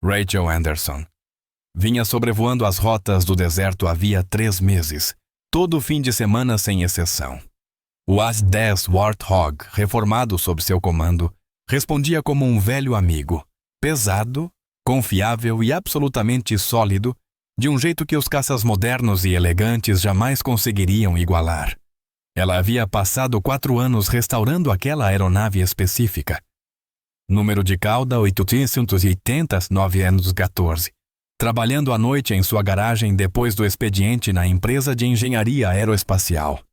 Rachel Anderson. Vinha sobrevoando as rotas do deserto havia 3 meses, todo fim de semana sem exceção. O AS-10 Warthog, reformado sob seu comando, respondia como um velho amigo, pesado, confiável e absolutamente sólido, de um jeito que os caças modernos e elegantes jamais conseguiriam igualar. Ela havia passado 4 anos restaurando aquela aeronave específica. Número de cauda 880, 9 anos 14. Trabalhando à noite em sua garagem depois do expediente na empresa de engenharia aeroespacial.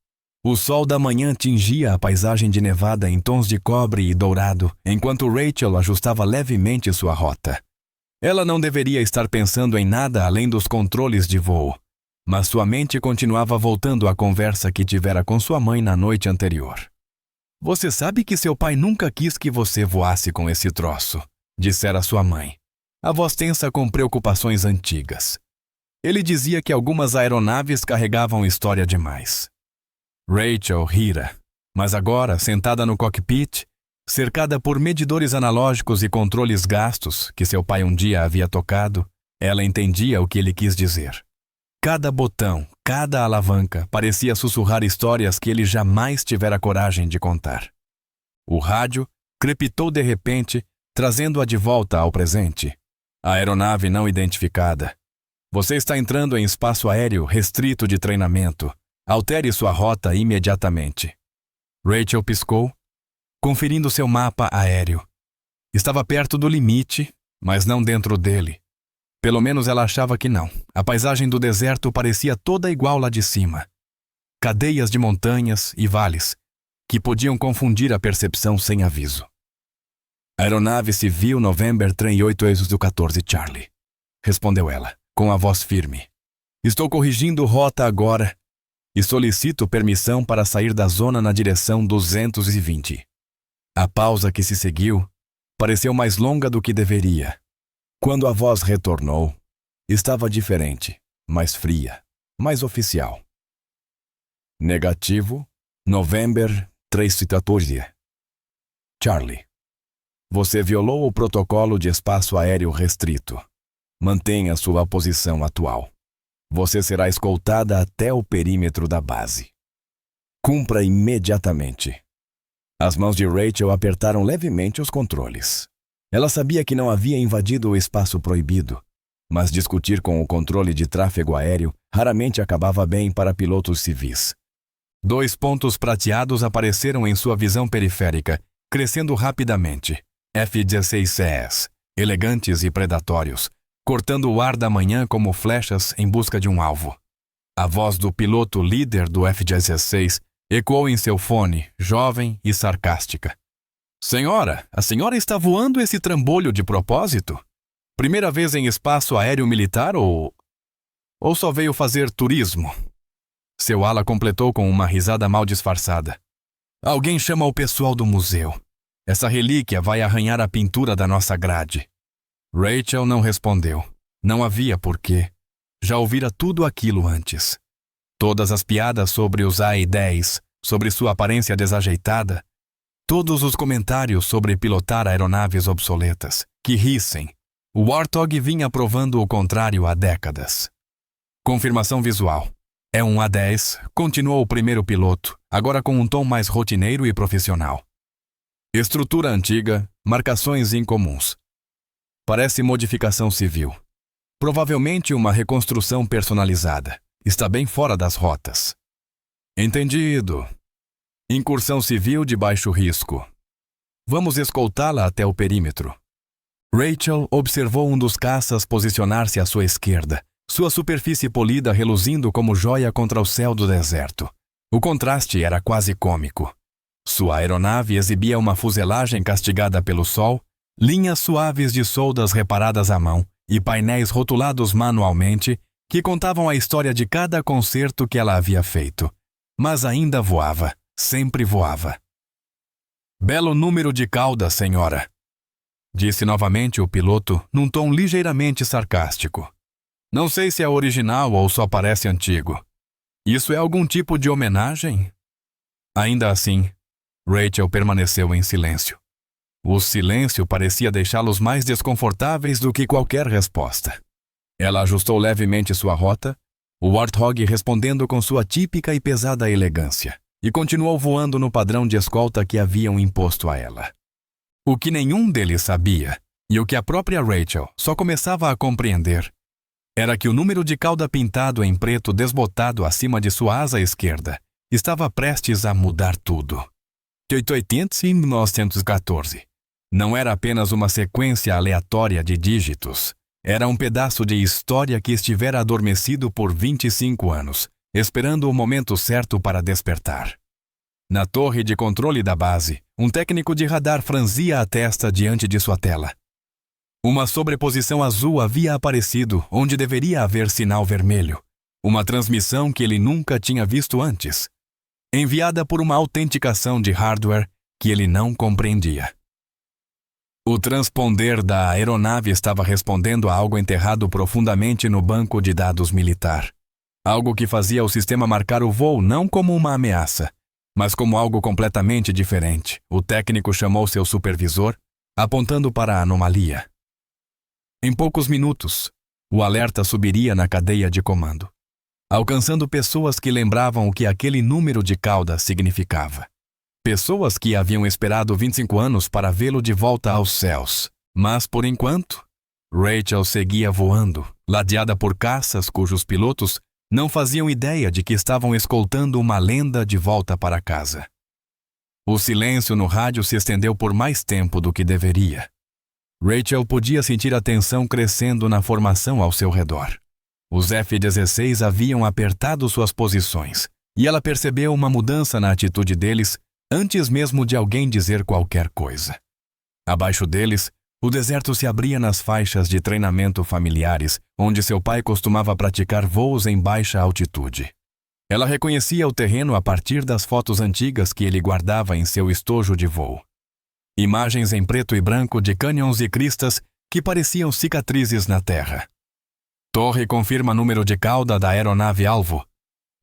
O sol da manhã tingia a paisagem de nevada em tons de cobre e dourado, enquanto Rachel ajustava levemente sua rota. Ela não deveria estar pensando em nada além dos controles de voo, mas sua mente continuava voltando à conversa que tivera com sua mãe na noite anterior. "Você sabe que seu pai nunca quis que você voasse com esse troço", dissera sua mãe, a voz tensa com preocupações antigas. Ele dizia que algumas aeronaves carregavam história demais. Rachel rira, mas agora, sentada no cockpit, cercada por medidores analógicos e controles gastos que seu pai um dia havia tocado, ela entendia o que ele quis dizer. Cada botão, cada alavanca parecia sussurrar histórias que ele jamais tivera coragem de contar. O rádio crepitou de repente, trazendo-a de volta ao presente. A aeronave não identificada. "Você está entrando em espaço aéreo restrito de treinamento. Altere sua rota imediatamente." Rachel piscou, conferindo seu mapa aéreo. Estava perto do limite, mas não dentro dele. Pelo menos ela achava que não. A paisagem do deserto parecia toda igual lá de cima. Cadeias de montanhas e vales, que podiam confundir a percepção sem aviso. "Aeronave Civil November Train 814 Charlie", respondeu ela, com a voz firme. "Estou corrigindo rota agora e solicito permissão para sair da zona na direção 220. A pausa que se seguiu pareceu mais longa do que deveria. Quando a voz retornou, estava diferente, mais fria, mais oficial. "Negativo, November 314. Charlie, você violou o protocolo de espaço aéreo restrito. Mantenha sua posição atual. Você será escoltada até o perímetro da base. Cumpra imediatamente." As mãos de Rachel apertaram levemente os controles. Ela sabia que não havia invadido o espaço proibido, mas discutir com o controle de tráfego aéreo raramente acabava bem para pilotos civis. 2 pontos prateados apareceram em sua visão periférica, crescendo rapidamente. F-16Cs, elegantes e predatórios, cortando o ar da manhã como flechas em busca de um alvo. A voz do piloto líder do F-16 ecoou em seu fone, jovem e sarcástica. "Senhora, a senhora está voando esse trambolho de propósito? Primeira vez em espaço aéreo militar ou só veio fazer turismo?" Seu ala completou com uma risada mal disfarçada. "Alguém chama o pessoal do museu. Essa relíquia vai arranhar a pintura da nossa grade." Rachel não respondeu. Não havia porquê. Já ouvira tudo aquilo antes. Todas as piadas sobre os AI-10, sobre sua aparência desajeitada, todos os comentários sobre pilotar aeronaves obsoletas. Que rissem. O Warthog vinha provando o contrário há décadas. Confirmação visual. "É um A-10", continuou o primeiro piloto, agora com um tom mais rotineiro e profissional. "Estrutura antiga, marcações incomuns. Parece modificação civil. Provavelmente uma reconstrução personalizada. Está bem fora das rotas." "Entendido. Incursão civil de baixo risco. Vamos escoltá-la até o perímetro." Rachel observou um dos caças posicionar-se à sua esquerda, sua superfície polida reluzindo como joia contra o céu do deserto. O contraste era quase cômico. Sua aeronave exibia uma fuselagem castigada pelo sol, linhas suaves de soldas reparadas à mão e painéis rotulados manualmente que contavam a história de cada concerto que ela havia feito. Mas ainda voava, sempre voava. "Belo número de cauda, senhora", disse novamente o piloto num tom ligeiramente sarcástico. "Não sei se é original ou só parece antigo. Isso é algum tipo de homenagem?" Ainda assim, Rachel permaneceu em silêncio. O silêncio parecia deixá-los mais desconfortáveis do que qualquer resposta. Ela ajustou levemente sua rota, o Warthog respondendo com sua típica e pesada elegância, e continuou voando no padrão de escolta que haviam imposto a ela. O que nenhum deles sabia, e o que a própria Rachel só começava a compreender, era que o número de cauda pintado em preto desbotado acima de sua asa esquerda estava prestes a mudar tudo. 1914. Não era apenas uma sequência aleatória de dígitos. Era um pedaço de história que estivera adormecido por 25 anos, esperando o momento certo para despertar. Na torre de controle da base, um técnico de radar franzia a testa diante de sua tela. Uma sobreposição azul havia aparecido onde deveria haver sinal vermelho. Uma transmissão que ele nunca tinha visto antes, enviada por uma autenticação de hardware que ele não compreendia. O transponder da aeronave estava respondendo a algo enterrado profundamente no banco de dados militar. Algo que fazia o sistema marcar o voo não como uma ameaça, mas como algo completamente diferente. O técnico chamou seu supervisor, apontando para a anomalia. Em poucos minutos, o alerta subiria na cadeia de comando, alcançando pessoas que lembravam o que aquele número de cauda significava. Pessoas que haviam esperado 25 anos para vê-lo de volta aos céus. Mas, por enquanto, Rachel seguia voando, ladeada por caças cujos pilotos não faziam ideia de que estavam escoltando uma lenda de volta para casa. O silêncio no rádio se estendeu por mais tempo do que deveria. Rachel podia sentir a tensão crescendo na formação ao seu redor. Os F-16 haviam apertado suas posições, e ela percebeu uma mudança na atitude deles antes mesmo de alguém dizer qualquer coisa. Abaixo deles, o deserto se abria nas faixas de treinamento familiares, onde seu pai costumava praticar voos em baixa altitude. Ela reconhecia o terreno a partir das fotos antigas que ele guardava em seu estojo de voo. Imagens em preto e branco de cânions e cristas que pareciam cicatrizes na terra. Torre confirma número de cauda da aeronave-alvo.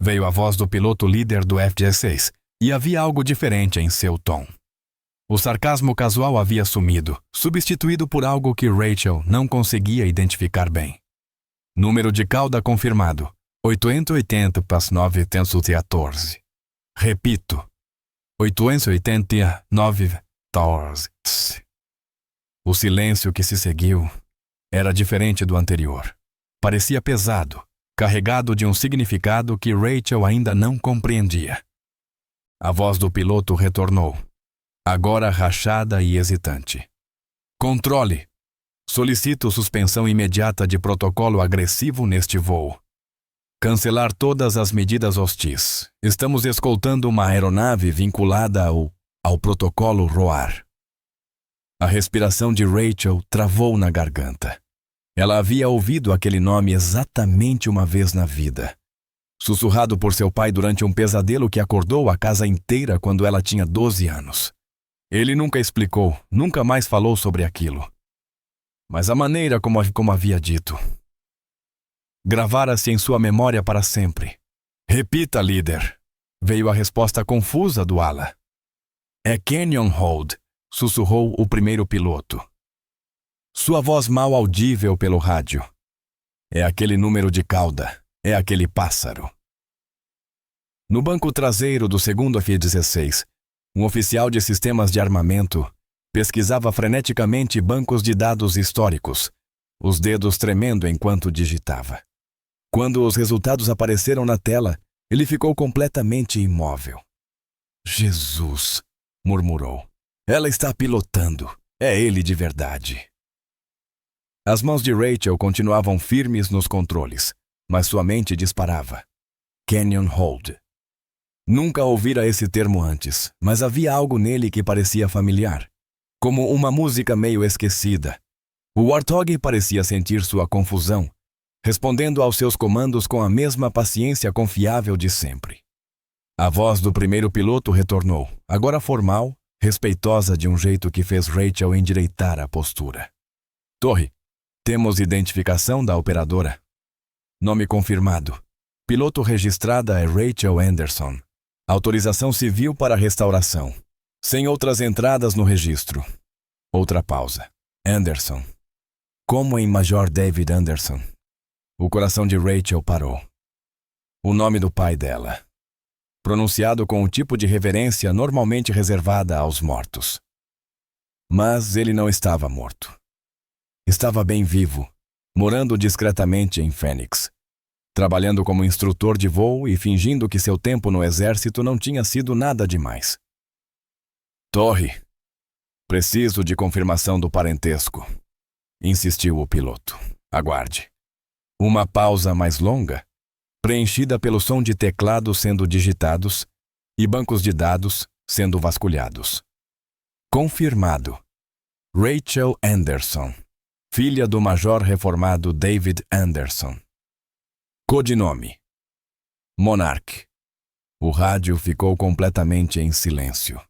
Veio a voz do piloto líder do F-16, e havia algo diferente em seu tom. O sarcasmo casual havia sumido, substituído por algo que Rachel não conseguia identificar bem. Número de cauda confirmado, 880+914. Repito, 889+14. O silêncio que se seguiu era diferente do anterior. Parecia pesado, carregado de um significado que Rachel ainda não compreendia. A voz do piloto retornou, agora rachada e hesitante. Controle. Solicito suspensão imediata de protocolo agressivo neste voo. Cancelar todas as medidas hostis. Estamos escoltando uma aeronave vinculada ao protocolo ROAR. A respiração de Rachel travou na garganta. Ela havia ouvido aquele nome exatamente uma vez na vida. Sussurrado por seu pai durante um pesadelo que acordou a casa inteira quando ela tinha 12 anos. Ele nunca explicou, nunca mais falou sobre aquilo. Mas a maneira como havia dito gravara-se em sua memória para sempre. Repita, líder. Veio a resposta confusa do ala. É Canyon Hold, sussurrou o primeiro piloto. Sua voz mal audível pelo rádio. É aquele número de cauda. É aquele pássaro. No banco traseiro do segundo F-16, um oficial de sistemas de armamento pesquisava freneticamente bancos de dados históricos, os dedos tremendo enquanto digitava. Quando os resultados apareceram na tela, ele ficou completamente imóvel. Jesus, murmurou. Ela está pilotando. É ele de verdade. As mãos de Rachel continuavam firmes nos controles, mas sua mente disparava. Canyon Hold. Nunca ouvira esse termo antes, mas havia algo nele que parecia familiar, como uma música meio esquecida. O Warthog parecia sentir sua confusão, respondendo aos seus comandos com a mesma paciência confiável de sempre. A voz do primeiro piloto retornou, agora formal, respeitosa de um jeito que fez Rachel endireitar a postura. Torre, temos identificação da operadora? Nome confirmado. Piloto registrada é Rachel Anderson. Autorização civil para restauração. Sem outras entradas no registro. Outra pausa. Anderson. Como em Major David Anderson. O coração de Rachel parou. O nome do pai dela. Pronunciado com o tipo de reverência normalmente reservada aos mortos. Mas ele não estava morto. Estava bem vivo, morando discretamente em Phoenix, trabalhando como instrutor de voo e fingindo que seu tempo no exército não tinha sido nada demais. Torre, preciso de confirmação do parentesco, insistiu o piloto. Aguarde. Uma pausa mais longa, preenchida pelo som de teclados sendo digitados e bancos de dados sendo vasculhados. Confirmado. Rachel Anderson, filha do major reformado David Anderson. Codinome: Monarch. O rádio ficou completamente em silêncio.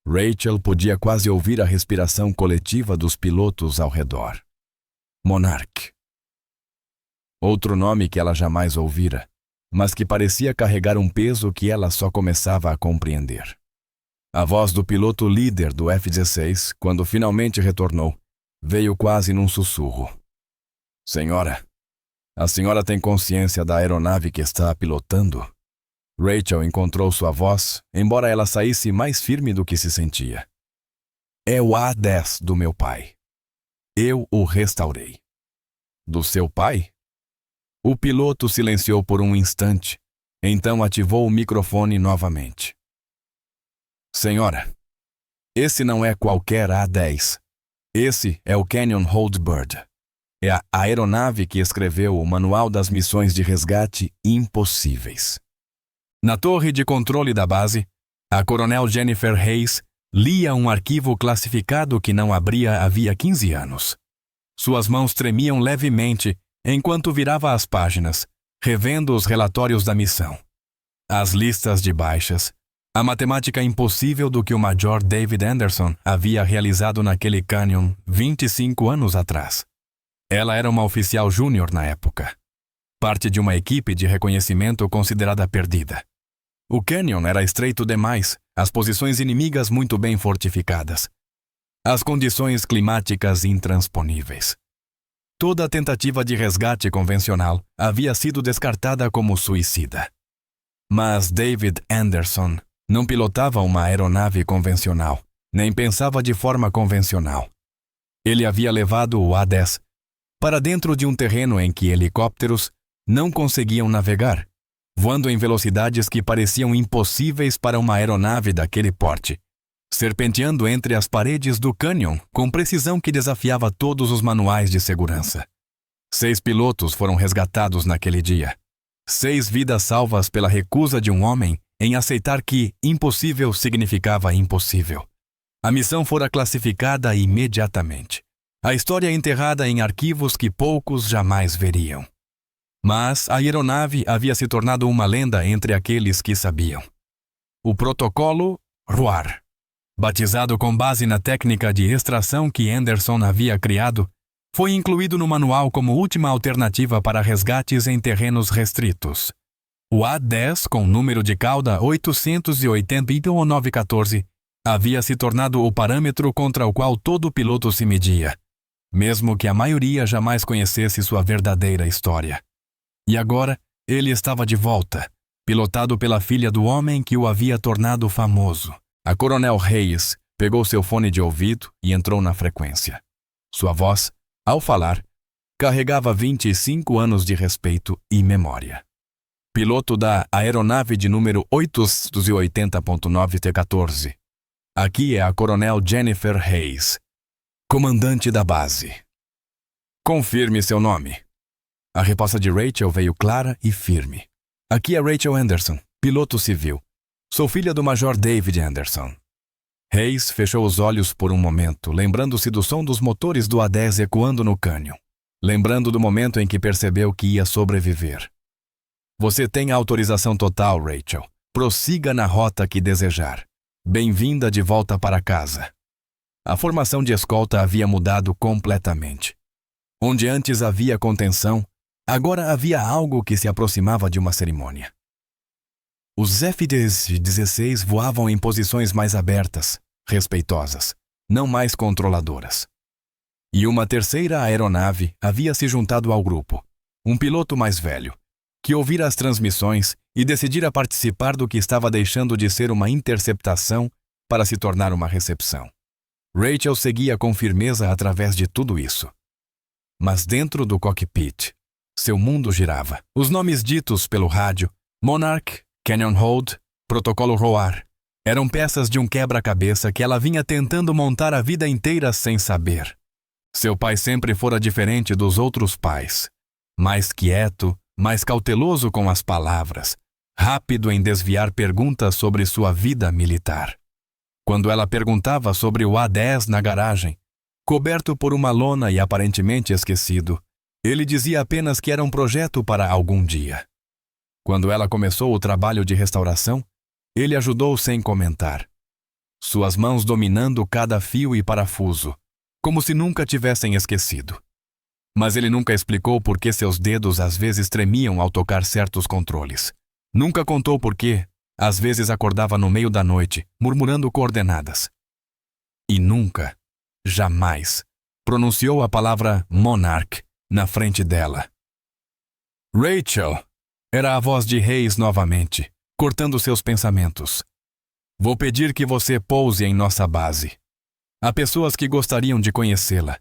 Rachel podia quase ouvir a respiração coletiva dos pilotos ao redor. Monarch. Outro nome que ela jamais ouvira, mas que parecia carregar um peso que ela só começava a compreender. A voz do piloto líder do F-16, quando finalmente retornou, veio quase num sussurro. Senhora, a senhora tem consciência da aeronave que está pilotando? Rachel encontrou sua voz, embora ela saísse mais firme do que se sentia. É o A-10 do meu pai. Eu o restaurei. Do seu pai? O piloto silenciou por um instante, então ativou o microfone novamente. Senhora, esse não é qualquer A-10. Esse é o Canyon Holdbird. É a aeronave que escreveu o Manual das Missões de Resgate Impossíveis. Na torre de controle da base, a coronel Jennifer Hayes lia um arquivo classificado que não abria havia 15 anos. Suas mãos tremiam levemente enquanto virava as páginas, revendo os relatórios da missão. As listas de baixas, a matemática impossível do que o Major David Anderson havia realizado naquele canyon 25 anos atrás. Ela era uma oficial júnior na época, parte de uma equipe de reconhecimento considerada perdida. O canyon era estreito demais, as posições inimigas muito bem fortificadas, as condições climáticas intransponíveis. Toda a tentativa de resgate convencional havia sido descartada como suicida. Mas David Anderson não pilotava uma aeronave convencional, nem pensava de forma convencional. Ele havia levado o A-10 para dentro de um terreno em que helicópteros não conseguiam navegar, voando em velocidades que pareciam impossíveis para uma aeronave daquele porte, serpenteando entre as paredes do cânion com precisão que desafiava todos os manuais de segurança. 6 pilotos foram resgatados naquele dia. 6 vidas salvas pela recusa de um homem em aceitar que impossível significava impossível. A missão fora classificada imediatamente. A história enterrada em arquivos que poucos jamais veriam. Mas a aeronave havia se tornado uma lenda entre aqueles que sabiam. O protocolo ROAR, batizado com base na técnica de extração que Anderson havia criado, foi incluído no manual como última alternativa para resgates em terrenos restritos. O A-10, com número de cauda 88914, havia se tornado o parâmetro contra o qual todo piloto se media, mesmo que a maioria jamais conhecesse sua verdadeira história. E agora, ele estava de volta, pilotado pela filha do homem que o havia tornado famoso. A coronel Hayes pegou seu fone de ouvido e entrou na frequência. Sua voz, ao falar, carregava 25 anos de respeito e memória. Piloto da aeronave de número 880.9T14. Aqui é a coronel Jennifer Hayes, comandante da base. Confirme seu nome. A resposta de Rachel veio clara e firme. Aqui é Rachel Anderson, piloto civil. Sou filha do Major David Anderson. Hayes fechou os olhos por um momento, lembrando-se do som dos motores do A-10 ecoando no cânion. Lembrando do momento em que percebeu que ia sobreviver. Você tem a autorização total, Rachel. Prossiga na rota que desejar. Bem-vinda de volta para casa. A formação de escolta havia mudado completamente. Onde antes havia contenção, agora havia algo que se aproximava de uma cerimônia. Os F-16 voavam em posições mais abertas, respeitosas, não mais controladoras. E uma terceira aeronave havia se juntado ao grupo, um piloto mais velho, que ouvira as transmissões e decidira participar do que estava deixando de ser uma interceptação para se tornar uma recepção. Rachel seguia com firmeza através de tudo isso. Mas dentro do cockpit, seu mundo girava. Os nomes ditos pelo rádio, Monarch, Canyon Hold, Protocolo ROAR, eram peças de um quebra-cabeça que ela vinha tentando montar a vida inteira sem saber. Seu pai sempre fora diferente dos outros pais. Mais quieto, mais cauteloso com as palavras, rápido em desviar perguntas sobre sua vida militar. Quando ela perguntava sobre o A-10 na garagem, coberto por uma lona e aparentemente esquecido, ele dizia apenas que era um projeto para algum dia. Quando ela começou o trabalho de restauração, ele ajudou sem comentar, suas mãos dominando cada fio e parafuso, como se nunca tivessem esquecido. Mas ele nunca explicou por que seus dedos às vezes tremiam ao tocar certos controles. Nunca contou por que, às vezes acordava no meio da noite, murmurando coordenadas. E nunca, jamais, pronunciou a palavra Monarch na frente dela. Rachel! Era a voz de Hayes novamente, cortando seus pensamentos. Vou pedir que você pouse em nossa base. Há pessoas que gostariam de conhecê-la.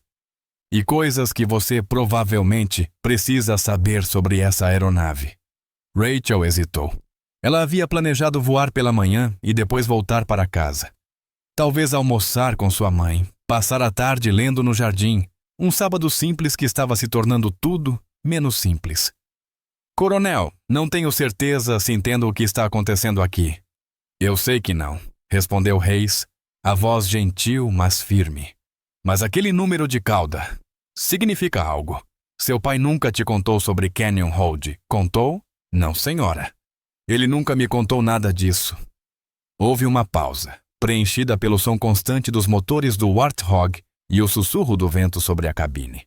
E coisas que você provavelmente precisa saber sobre essa aeronave. Rachel hesitou. Ela havia planejado voar pela manhã e depois voltar para casa. Talvez almoçar com sua mãe, passar a tarde lendo no jardim, um sábado simples que estava se tornando tudo menos simples. Coronel, não tenho certeza se entendo o que está acontecendo aqui. Eu sei que não, respondeu Hayes, a voz gentil, mas firme. Mas aquele número de cauda significa algo. Seu pai nunca te contou sobre Canyon Hold. Contou? Não, senhora. Ele nunca me contou nada disso. Houve uma pausa, preenchida pelo som constante dos motores do Warthog e o sussurro do vento sobre a cabine.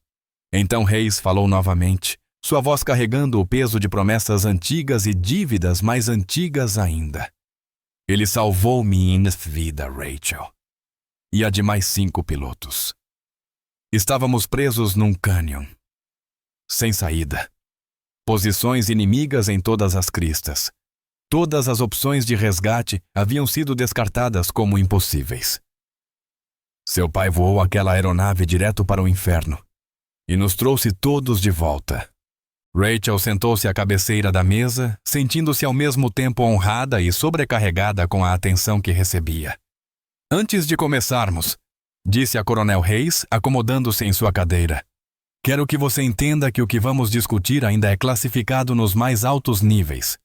Então Hayes falou novamente, sua voz carregando o peso de promessas antigas e dívidas mais antigas ainda. Ele salvou minha vida, Rachel. E a de mais 5 pilotos. Estávamos presos num cânion. Sem saída. Posições inimigas em todas as cristas. Todas as opções de resgate haviam sido descartadas como impossíveis. Seu pai voou aquela aeronave direto para o inferno e nos trouxe todos de volta. Rachel sentou-se à cabeceira da mesa, sentindo-se ao mesmo tempo honrada e sobrecarregada com a atenção que recebia. Antes de começarmos, disse a Coronel Hayes, acomodando-se em sua cadeira, quero que você entenda que o que vamos discutir ainda é classificado nos mais altos níveis.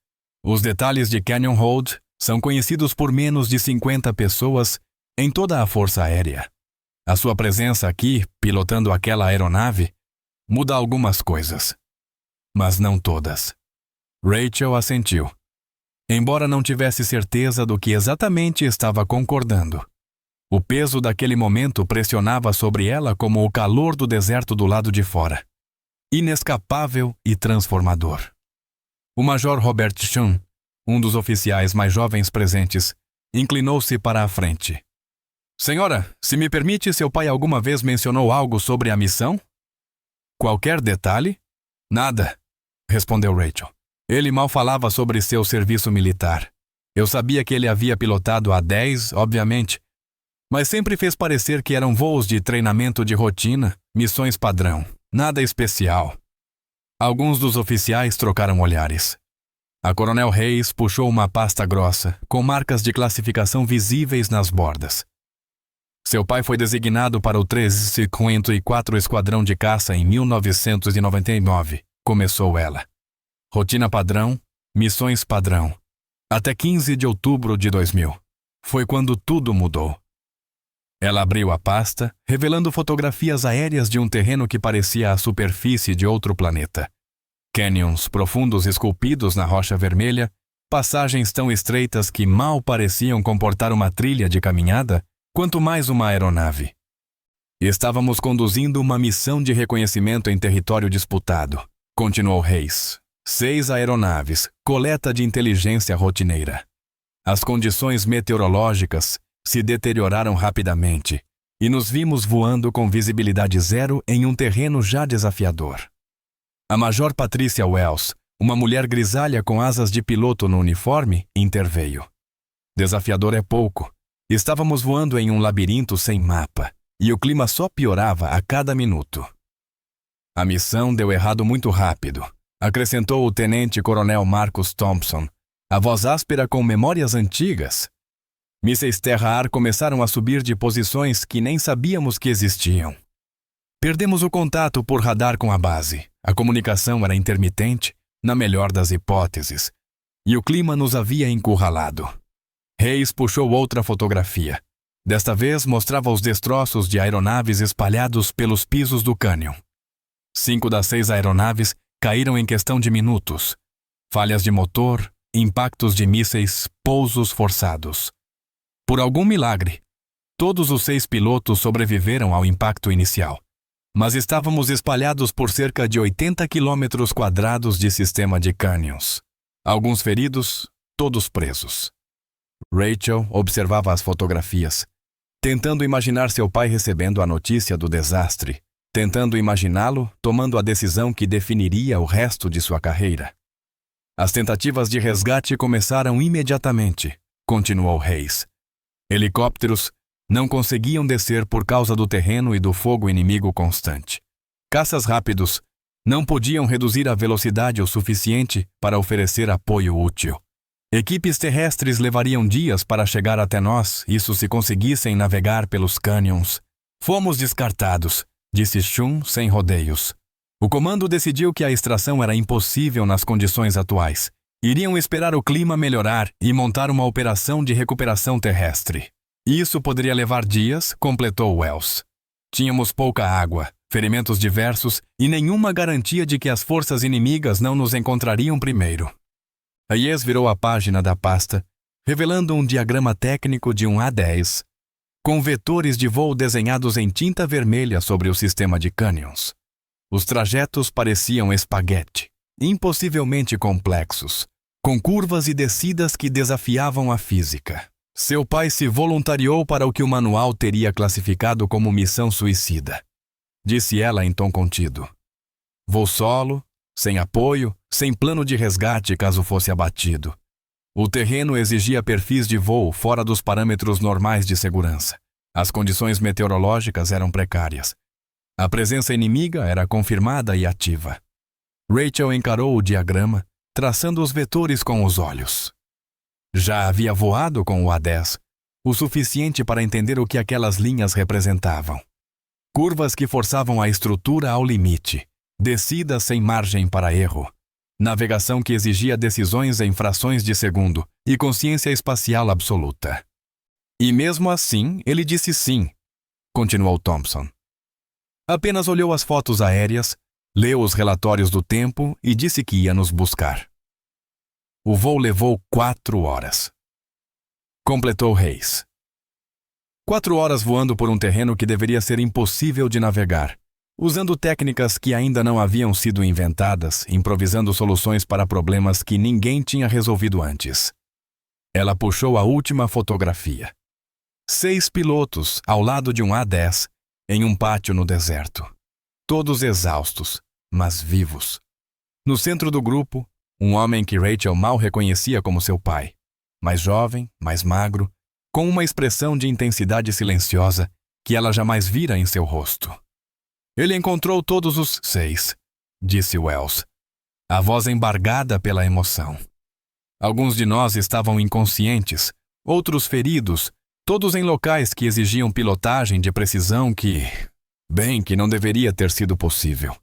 Os detalhes de Canyon Hold são conhecidos por menos de 50 pessoas em toda a Força Aérea. A sua presença aqui, pilotando aquela aeronave, muda algumas coisas. Mas não todas. Rachel assentiu, embora não tivesse certeza do que exatamente estava concordando. O peso daquele momento pressionava sobre ela como o calor do deserto do lado de fora. Inescapável e transformador. O Major Robert Chun, um dos oficiais mais jovens presentes, inclinou-se para a frente. Senhora, se me permite, seu pai alguma vez mencionou algo sobre a missão? Qualquer detalhe? Nada, respondeu Rachel. Ele mal falava sobre seu serviço militar. Eu sabia que ele havia pilotado A-10, obviamente, mas sempre fez parecer que eram voos de treinamento de rotina, missões padrão, nada especial. Alguns dos oficiais trocaram olhares. A Coronel Hayes puxou uma pasta grossa, com marcas de classificação visíveis nas bordas. Seu pai foi designado para o 354 Esquadrão de Caça em 1999, começou ela. Rotina padrão, missões padrão. Até 15 de outubro de 2000. Foi quando tudo mudou. Ela abriu a pasta, revelando fotografias aéreas de um terreno que parecia a superfície de outro planeta. Canyons profundos esculpidos na rocha vermelha, passagens tão estreitas que mal pareciam comportar uma trilha de caminhada, quanto mais uma aeronave. Estávamos conduzindo uma missão de reconhecimento em território disputado, continuou Hayes. 6 aeronaves, coleta de inteligência rotineira. As condições meteorológicas se deterioraram rapidamente e nos vimos voando com visibilidade zero em um terreno já desafiador. A Major Patricia Wells, uma mulher grisalha com asas de piloto no uniforme, interveio. Desafiador é pouco. Estávamos voando em um labirinto sem mapa, e o clima só piorava a cada minuto. A missão deu errado muito rápido, acrescentou o tenente-coronel Marcus Thompson, a voz áspera com memórias antigas. Mísseis terra-ar começaram a subir de posições que nem sabíamos que existiam. Perdemos o contato por radar com a base. A comunicação era intermitente, na melhor das hipóteses, e o clima nos havia encurralado. Hayes puxou outra fotografia. Desta vez mostrava os destroços de aeronaves espalhados pelos pisos do cânion. 5 das 6 aeronaves caíram em questão de minutos. Falhas de motor, impactos de mísseis, pousos forçados. Por algum milagre, todos os 6 pilotos sobreviveram ao impacto inicial, mas estávamos espalhados por cerca de 80 quilômetros quadrados de sistema de cânions. Alguns feridos, todos presos. Rachel observava as fotografias, tentando imaginar seu pai recebendo a notícia do desastre, tentando imaginá-lo tomando a decisão que definiria o resto de sua carreira. As tentativas de resgate começaram imediatamente, continuou Hayes. Helicópteros não conseguiam descer por causa do terreno e do fogo inimigo constante. Caças rápidos não podiam reduzir a velocidade o suficiente para oferecer apoio útil. Equipes terrestres levariam dias para chegar até nós, isso se conseguissem navegar pelos cânions. Fomos descartados, disse Shum sem rodeios. O comando decidiu que a extração era impossível nas condições atuais. Iriam esperar o clima melhorar e montar uma operação de recuperação terrestre. Isso poderia levar dias, completou Wells. Tínhamos pouca água, ferimentos diversos e nenhuma garantia de que as forças inimigas não nos encontrariam primeiro. Hayes virou a página da pasta, revelando um diagrama técnico de um A10, com vetores de voo desenhados em tinta vermelha sobre o sistema de cânions. Os trajetos pareciam espaguete, impossivelmente complexos, com curvas e descidas que desafiavam a física. Seu pai se voluntariou para o que o manual teria classificado como missão suicida, disse ela em tom contido. Voo solo, sem apoio, sem plano de resgate caso fosse abatido. O terreno exigia perfis de voo fora dos parâmetros normais de segurança. As condições meteorológicas eram precárias. A presença inimiga era confirmada e ativa. Rachel encarou o diagrama, traçando os vetores com os olhos. Já havia voado com o A-10, o suficiente para entender o que aquelas linhas representavam. Curvas que forçavam a estrutura ao limite, descidas sem margem para erro, navegação que exigia decisões em frações de segundo e consciência espacial absoluta. E mesmo assim, ele disse sim, continuou Thompson. Apenas olhou as fotos aéreas, leu os relatórios do tempo e disse que ia nos buscar. O voo levou 4 horas. Completou Hayes. 4 horas voando por um terreno que deveria ser impossível de navegar, usando técnicas que ainda não haviam sido inventadas, improvisando soluções para problemas que ninguém tinha resolvido antes. Ela puxou a última fotografia. 6 pilotos ao lado de um A-10, em um pátio no deserto. Todos exaustos, mas vivos. No centro do grupo, um homem que Rachel mal reconhecia como seu pai. Mais jovem, mais magro, com uma expressão de intensidade silenciosa que ela jamais vira em seu rosto. Ele encontrou todos os 6, disse Wells, a voz embargada pela emoção. Alguns de nós estavam inconscientes, outros feridos, todos em locais que exigiam pilotagem de precisão que não deveria ter sido possível.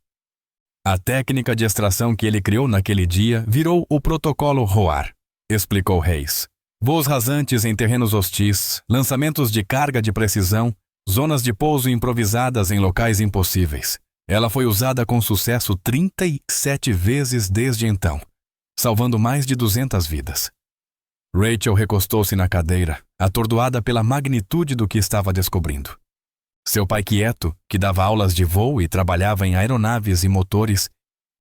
A técnica de extração que ele criou naquele dia virou o protocolo ROAR, explicou Hayes. Voos rasantes em terrenos hostis, lançamentos de carga de precisão, zonas de pouso improvisadas em locais impossíveis. Ela foi usada com sucesso 37 vezes desde então, salvando mais de 200 vidas. Rachel recostou-se na cadeira, atordoada pela magnitude do que estava descobrindo. Seu pai quieto, que dava aulas de voo e trabalhava em aeronaves e motores,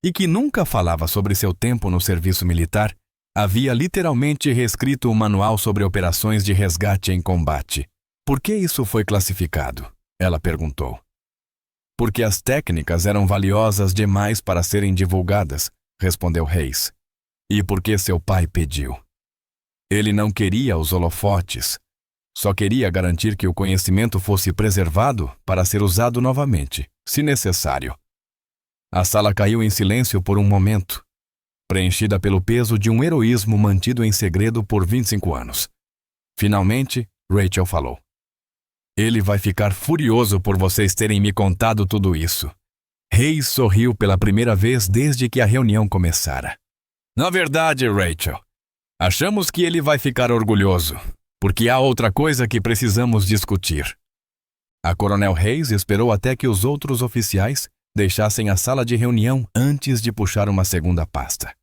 e que nunca falava sobre seu tempo no serviço militar, havia literalmente reescrito o manual sobre operações de resgate em combate. Por que isso foi classificado? Ela perguntou. Porque as técnicas eram valiosas demais para serem divulgadas, respondeu Hayes. E porque seu pai pediu. Ele não queria os holofotes. Só queria garantir que o conhecimento fosse preservado para ser usado novamente, se necessário. A sala caiu em silêncio por um momento, preenchida pelo peso de um heroísmo mantido em segredo por 25 anos. Finalmente, Rachel falou. Ele vai ficar furioso por vocês terem me contado tudo isso. Hayes sorriu pela primeira vez desde que a reunião começara. Na verdade, Rachel, achamos que ele vai ficar orgulhoso, porque há outra coisa que precisamos discutir. A Coronel Hayes esperou até que os outros oficiais deixassem a sala de reunião antes de puxar uma segunda pasta.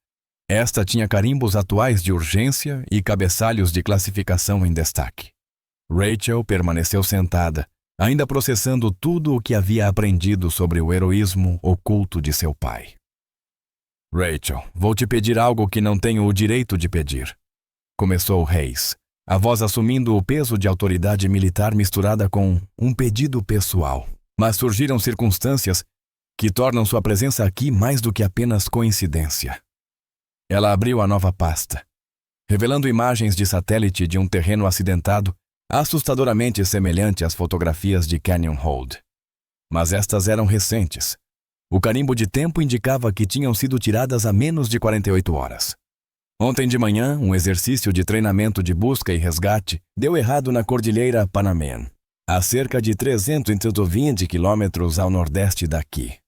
Esta tinha carimbos atuais de urgência e cabeçalhos de classificação em destaque. Rachel permaneceu sentada, ainda processando tudo o que havia aprendido sobre o heroísmo oculto de seu pai. Rachel, vou te pedir algo que não tenho o direito de pedir. Começou Hayes, a voz assumindo o peso de autoridade militar misturada com um pedido pessoal. Mas surgiram circunstâncias que tornam sua presença aqui mais do que apenas coincidência. Ela abriu a nova pasta, revelando imagens de satélite de um terreno acidentado, assustadoramente semelhante às fotografias de Canyon Hold. Mas estas eram recentes. O carimbo de tempo indicava que tinham sido tiradas há menos de 48 horas. Ontem de manhã, um exercício de treinamento de busca e resgate deu errado na Cordilheira Panamá, a cerca de 320 quilômetros ao nordeste daqui.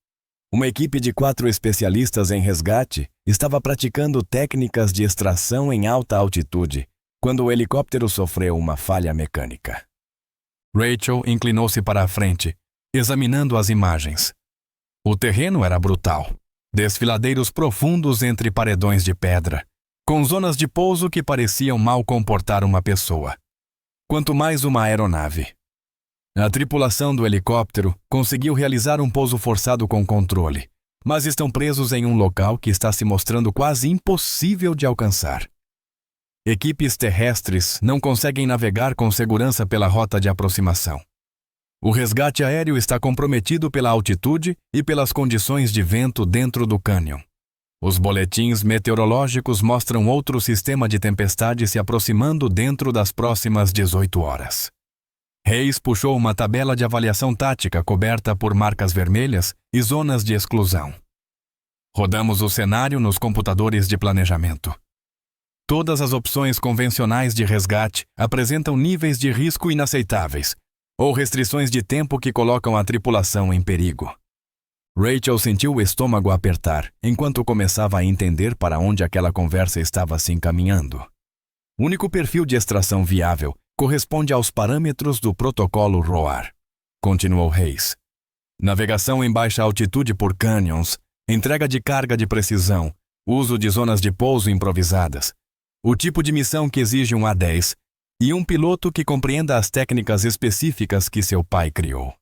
Uma equipe de 4 especialistas em resgate estava praticando técnicas de extração em alta altitude, quando o helicóptero sofreu uma falha mecânica. Rachel inclinou-se para a frente, examinando as imagens. O terreno era brutal. Desfiladeiros profundos entre paredões de pedra, com zonas de pouso que pareciam mal comportar uma pessoa. Quanto mais uma aeronave. A tripulação do helicóptero conseguiu realizar um pouso forçado com controle, mas estão presos em um local que está se mostrando quase impossível de alcançar. Equipes terrestres não conseguem navegar com segurança pela rota de aproximação. O resgate aéreo está comprometido pela altitude e pelas condições de vento dentro do cânion. Os boletins meteorológicos mostram outro sistema de tempestade se aproximando dentro das próximas 18 horas. Hayes puxou uma tabela de avaliação tática coberta por marcas vermelhas e zonas de exclusão. Rodamos o cenário nos computadores de planejamento. Todas as opções convencionais de resgate apresentam níveis de risco inaceitáveis ou restrições de tempo que colocam a tripulação em perigo. Rachel sentiu o estômago apertar enquanto começava a entender para onde aquela conversa estava se encaminhando. O único perfil de extração viável corresponde aos parâmetros do protocolo ROAR, continuou Hayes. Navegação em baixa altitude por canyons, entrega de carga de precisão, uso de zonas de pouso improvisadas, o tipo de missão que exige um A10 e um piloto que compreenda as técnicas específicas que seu pai criou.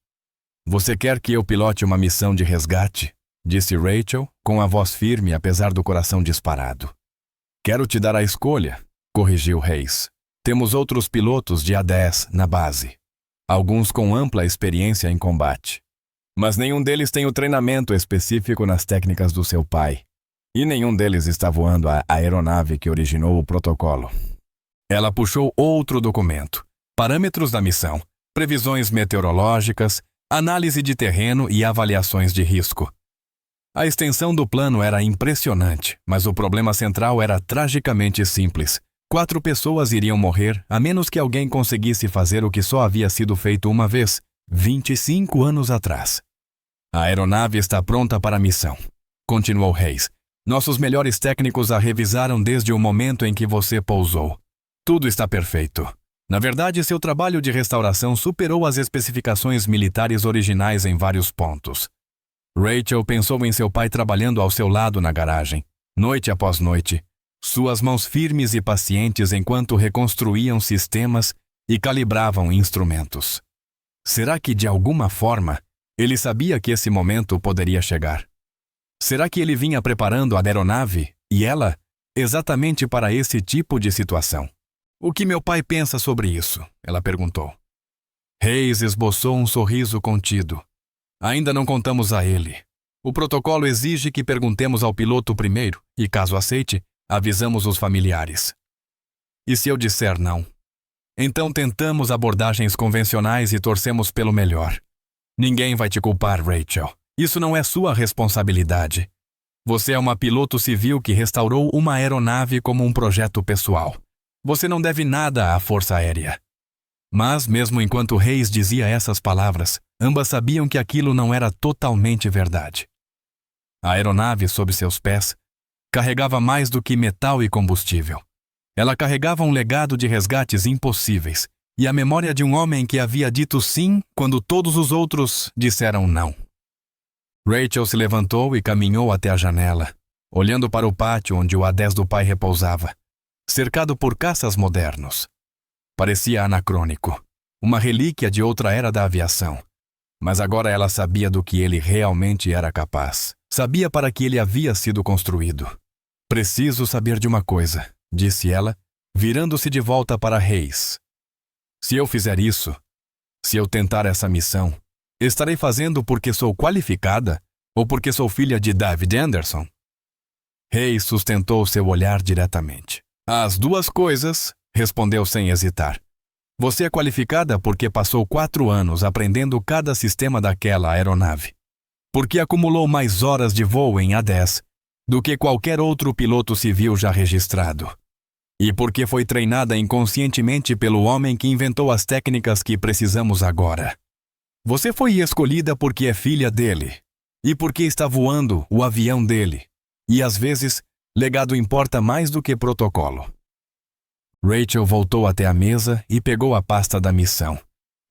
Você quer que eu pilote uma missão de resgate? Disse Rachel, com a voz firme apesar do coração disparado. Quero te dar a escolha, corrigiu Hayes. Temos outros pilotos de A10 na base, alguns com ampla experiência em combate. Mas nenhum deles tem o treinamento específico nas técnicas do seu pai. E nenhum deles está voando a aeronave que originou o protocolo. Ela puxou outro documento. Parâmetros da missão, previsões meteorológicas, análise de terreno e avaliações de risco. A extensão do plano era impressionante, mas o problema central era tragicamente simples. 4 pessoas iriam morrer a menos que alguém conseguisse fazer o que só havia sido feito uma vez, 25 anos atrás. A aeronave está pronta para a missão, continuou Hayes. Nossos melhores técnicos a revisaram desde o momento em que você pousou. Tudo está perfeito. Na verdade, seu trabalho de restauração superou as especificações militares originais em vários pontos. Rachel pensou em seu pai trabalhando ao seu lado na garagem, noite após noite, suas mãos firmes e pacientes enquanto reconstruíam sistemas e calibravam instrumentos. Será que, de alguma forma, ele sabia que esse momento poderia chegar? Será que ele vinha preparando a aeronave, e ela, exatamente para esse tipo de situação? O que meu pai pensa sobre isso? Ela perguntou. Hayes esboçou um sorriso contido. Ainda não contamos a ele. O protocolo exige que perguntemos ao piloto primeiro e, caso aceite, avisamos os familiares. E se eu disser não? Então tentamos abordagens convencionais e torcemos pelo melhor. Ninguém vai te culpar, Rachel. Isso não é sua responsabilidade. Você é uma piloto civil que restaurou uma aeronave como um projeto pessoal. Você não deve nada à Força Aérea. Mas, mesmo enquanto Hayes dizia essas palavras, ambas sabiam que aquilo não era totalmente verdade. A aeronave sob seus pés carregava mais do que metal e combustível. Ela carregava um legado de resgates impossíveis e a memória de um homem que havia dito sim quando todos os outros disseram não. Rachel se levantou e caminhou até a janela, olhando para o pátio onde o A10 do pai repousava, cercado por caças modernos. Parecia anacrônico, uma relíquia de outra era da aviação. Mas agora ela sabia do que ele realmente era capaz. Sabia para que ele havia sido construído. Preciso saber de uma coisa, disse ela, virando-se de volta para Hayes. Se eu fizer isso, se eu tentar essa missão, estarei fazendo porque sou qualificada ou porque sou filha de David Anderson? Hayes sustentou seu olhar diretamente. As duas coisas, respondeu sem hesitar. Você é qualificada porque passou 4 anos aprendendo cada sistema daquela aeronave. Porque acumulou mais horas de voo em A10 do que qualquer outro piloto civil já registrado. E porque foi treinada inconscientemente pelo homem que inventou as técnicas que precisamos agora. Você foi escolhida porque é filha dele. E porque está voando o avião dele. E às vezes, legado importa mais do que protocolo. Rachel voltou até a mesa e pegou a pasta da missão,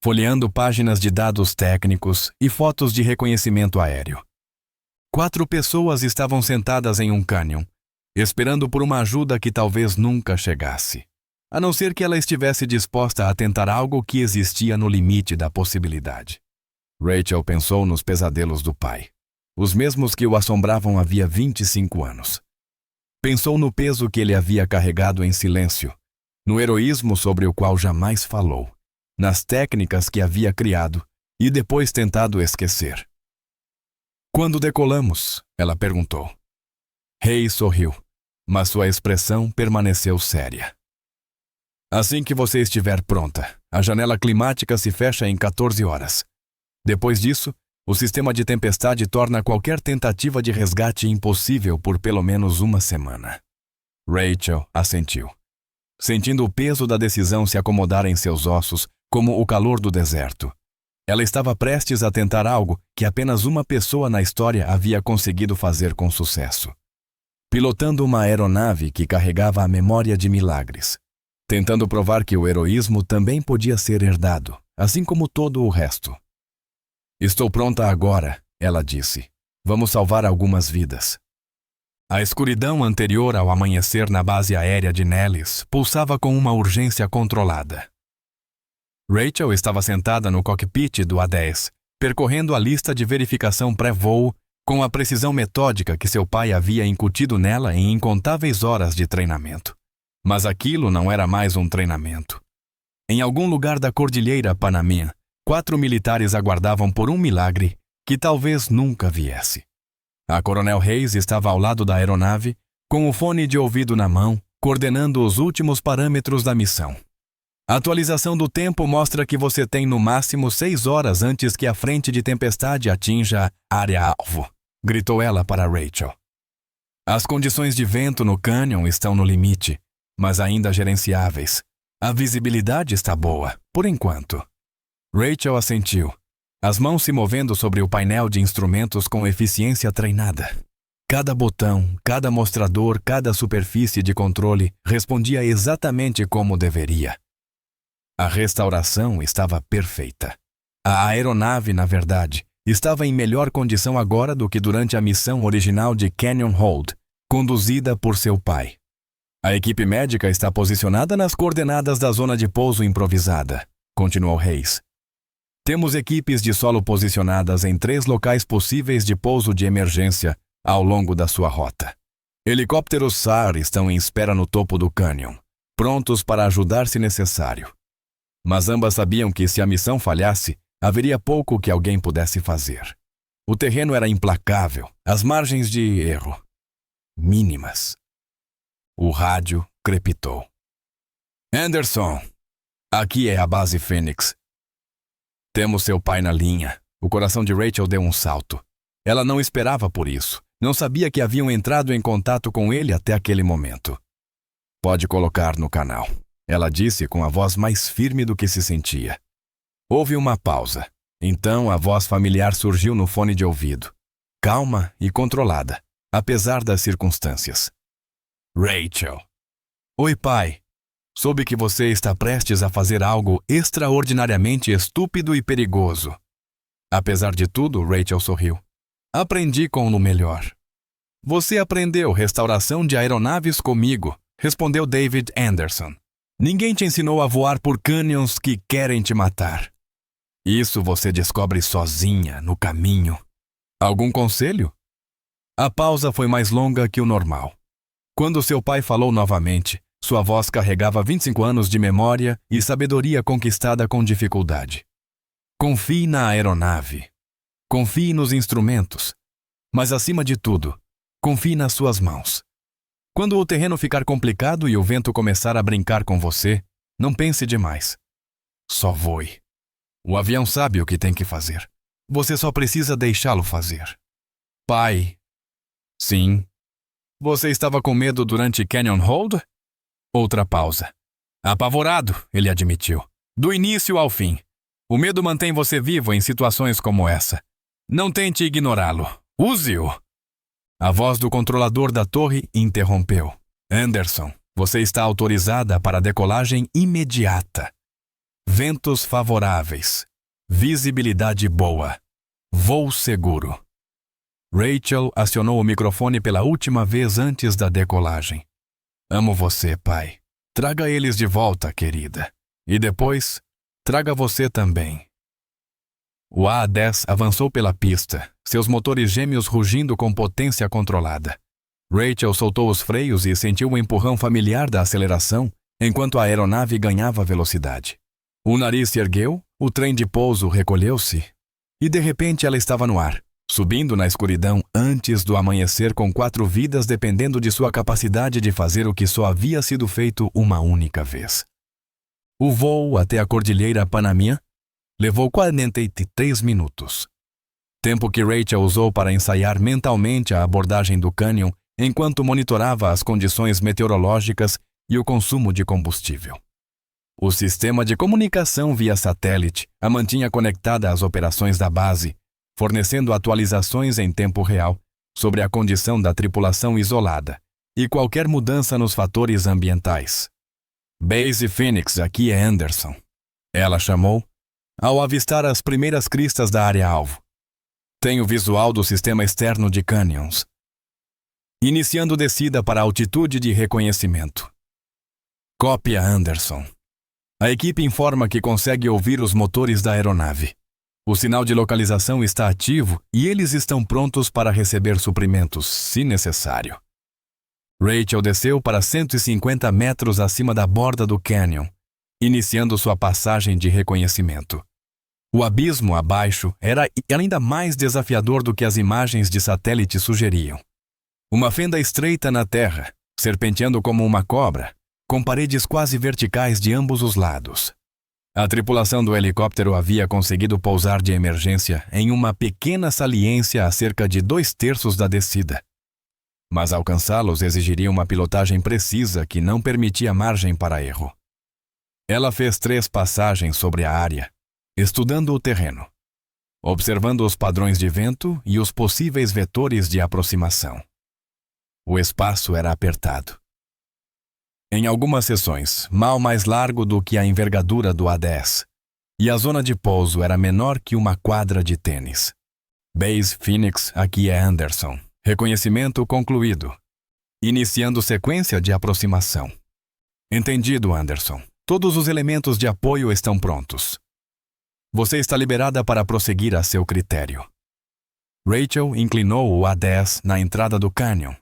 folheando páginas de dados técnicos e fotos de reconhecimento aéreo. 4 pessoas estavam sentadas em um cânion, esperando por uma ajuda que talvez nunca chegasse, a não ser que ela estivesse disposta a tentar algo que existia no limite da possibilidade. Rachel pensou nos pesadelos do pai, os mesmos que o assombravam havia 25 anos. Pensou no peso que ele havia carregado em silêncio, no heroísmo sobre o qual jamais falou, nas técnicas que havia criado e depois tentado esquecer. Quando decolamos? Ela perguntou. Hayes sorriu, mas sua expressão permaneceu séria. Assim que você estiver pronta, a janela climática se fecha em 14 horas. Depois disso, o sistema de tempestade torna qualquer tentativa de resgate impossível por pelo menos 1 semana. Rachel assentiu, sentindo o peso da decisão se acomodar em seus ossos como o calor do deserto. Ela estava prestes a tentar algo que apenas uma pessoa na história havia conseguido fazer com sucesso. Pilotando uma aeronave que carregava a memória de milagres, tentando provar que o heroísmo também podia ser herdado, assim como todo o resto. Estou pronta agora, ela disse. Vamos salvar algumas vidas. A escuridão anterior ao amanhecer na base aérea de Nellis pulsava com uma urgência controlada. Rachel estava sentada no cockpit do A10, percorrendo a lista de verificação pré-voo com a precisão metódica que seu pai havia incutido nela em incontáveis horas de treinamento. Mas aquilo não era mais um treinamento. Em algum lugar da Cordilheira Panamá, 4 militares aguardavam por um milagre que talvez nunca viesse. A Coronel Hayes estava ao lado da aeronave, com o fone de ouvido na mão, coordenando os últimos parâmetros da missão. A atualização do tempo mostra que você tem no máximo 6 horas antes que a frente de tempestade atinja a área-alvo, gritou ela para Rachel. As condições de vento no cânion estão no limite, mas ainda gerenciáveis. A visibilidade está boa, por enquanto. Rachel assentiu, as mãos se movendo sobre o painel de instrumentos com eficiência treinada. Cada botão, cada mostrador, cada superfície de controle respondia exatamente como deveria. A restauração estava perfeita. A aeronave, na verdade, estava em melhor condição agora do que durante a missão original de Canyon Hold, conduzida por seu pai. A equipe médica está posicionada nas coordenadas da zona de pouso improvisada, continuou Hayes. Temos equipes de solo posicionadas em 3 locais possíveis de pouso de emergência ao longo da sua rota. Helicópteros SAR estão em espera no topo do cânion, prontos para ajudar se necessário. Mas ambas sabiam que se a missão falhasse, haveria pouco que alguém pudesse fazer. O terreno era implacável, as margens de erro mínimas. O rádio crepitou. Anderson, aqui é a base Fênix. Temos seu pai na linha. O coração de Rachel deu um salto. Ela não esperava por isso. Não sabia que haviam entrado em contato com ele até aquele momento. Pode colocar no canal, ela disse com a voz mais firme do que se sentia. Houve uma pausa. Então a voz familiar surgiu no fone de ouvido. Calma e controlada, apesar das circunstâncias. Rachel. Oi, pai. Soube que você está prestes a fazer algo extraordinariamente estúpido e perigoso. Apesar de tudo, Rachel sorriu. Aprendi com o melhor. Você aprendeu restauração de aeronaves comigo, respondeu David Anderson. Ninguém te ensinou a voar por canyons que querem te matar. Isso você descobre sozinha, no caminho. Algum conselho? A pausa foi mais longa que o normal. Quando seu pai falou novamente, sua voz carregava 25 anos de memória e sabedoria conquistada com dificuldade. Confie na aeronave. Confie nos instrumentos. Mas, acima de tudo, confie nas suas mãos. Quando o terreno ficar complicado e o vento começar a brincar com você, não pense demais. Só voe. O avião sabe o que tem que fazer. Você só precisa deixá-lo fazer. Pai. Sim. Você estava com medo durante Canyon Hold? Outra pausa. Apavorado, ele admitiu. Do início ao fim. O medo mantém você vivo em situações como essa. Não tente ignorá-lo. Use-o. A voz do controlador da torre interrompeu. Anderson, você está autorizada para a decolagem imediata. Ventos favoráveis. Visibilidade boa. Voo seguro. Rachel acionou o microfone pela última vez antes da decolagem. Amo você, pai. Traga eles de volta, querida. E depois, traga você também. O A-10 avançou pela pista, seus motores gêmeos rugindo com potência controlada. Rachel soltou os freios e sentiu o empurrão familiar da aceleração, enquanto a aeronave ganhava velocidade. O nariz se ergueu, o trem de pouso recolheu-se, e de repente ela estava no ar, subindo na escuridão antes do amanhecer com 4 vidas dependendo de sua capacidade de fazer o que só havia sido feito uma única vez. O voo até a Cordilheira Panamá levou 43 minutos. Tempo que Rachel usou para ensaiar mentalmente a abordagem do cânion enquanto monitorava as condições meteorológicas e o consumo de combustível. O sistema de comunicação via satélite a mantinha conectada às operações da base, fornecendo atualizações em tempo real sobre a condição da tripulação isolada e qualquer mudança nos fatores ambientais. Base Phoenix, aqui é Anderson. Ela chamou, ao avistar as primeiras cristas da área-alvo. Tenho visual do sistema externo de canyons. Iniciando descida para a altitude de reconhecimento. Cópia Anderson. A equipe informa que consegue ouvir os motores da aeronave. O sinal de localização está ativo e eles estão prontos para receber suprimentos, se necessário. Rachel desceu para 150 metros acima da borda do canyon, iniciando sua passagem de reconhecimento. O abismo abaixo era ainda mais desafiador do que as imagens de satélite sugeriam. Uma fenda estreita na terra, serpenteando como uma cobra, com paredes quase verticais de ambos os lados. A tripulação do helicóptero havia conseguido pousar de emergência em uma pequena saliência a cerca de 2/3 da descida. Mas alcançá-los exigiria uma pilotagem precisa que não permitia margem para erro. Ela fez 3 passagens sobre a área, estudando o terreno, observando os padrões de vento e os possíveis vetores de aproximação. O espaço era apertado. Em algumas seções, mal mais largo do que a envergadura do A-10, e a zona de pouso era menor que uma quadra de tênis. Base Phoenix, aqui é Anderson. Reconhecimento concluído. Iniciando sequência de aproximação. Entendido, Anderson. Todos os elementos de apoio estão prontos. Você está liberada para prosseguir a seu critério. Rachel inclinou o A-10 na entrada do cânion,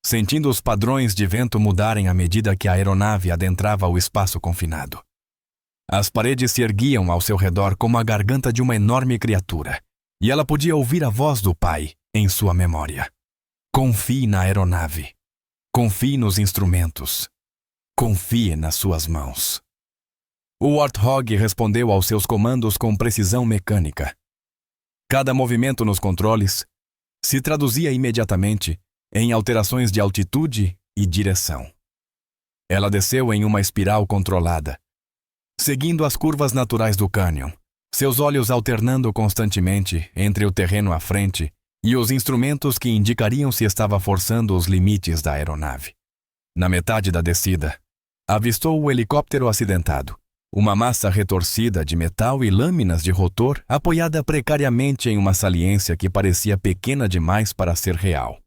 sentindo os padrões de vento mudarem à medida que a aeronave adentrava o espaço confinado. As paredes se erguiam ao seu redor como a garganta de uma enorme criatura, e ela podia ouvir a voz do pai em sua memória. Confie na aeronave. Confie nos instrumentos. Confie nas suas mãos. O Warthog respondeu aos seus comandos com precisão mecânica. Cada movimento nos controles se traduzia imediatamente em alterações de altitude e direção. Ela desceu em uma espiral controlada, seguindo as curvas naturais do cânion, seus olhos alternando constantemente entre o terreno à frente e os instrumentos que indicariam se estava forçando os limites da aeronave. Na metade da descida, avistou o helicóptero acidentado, uma massa retorcida de metal e lâminas de rotor apoiada precariamente em uma saliência que parecia pequena demais para ser real.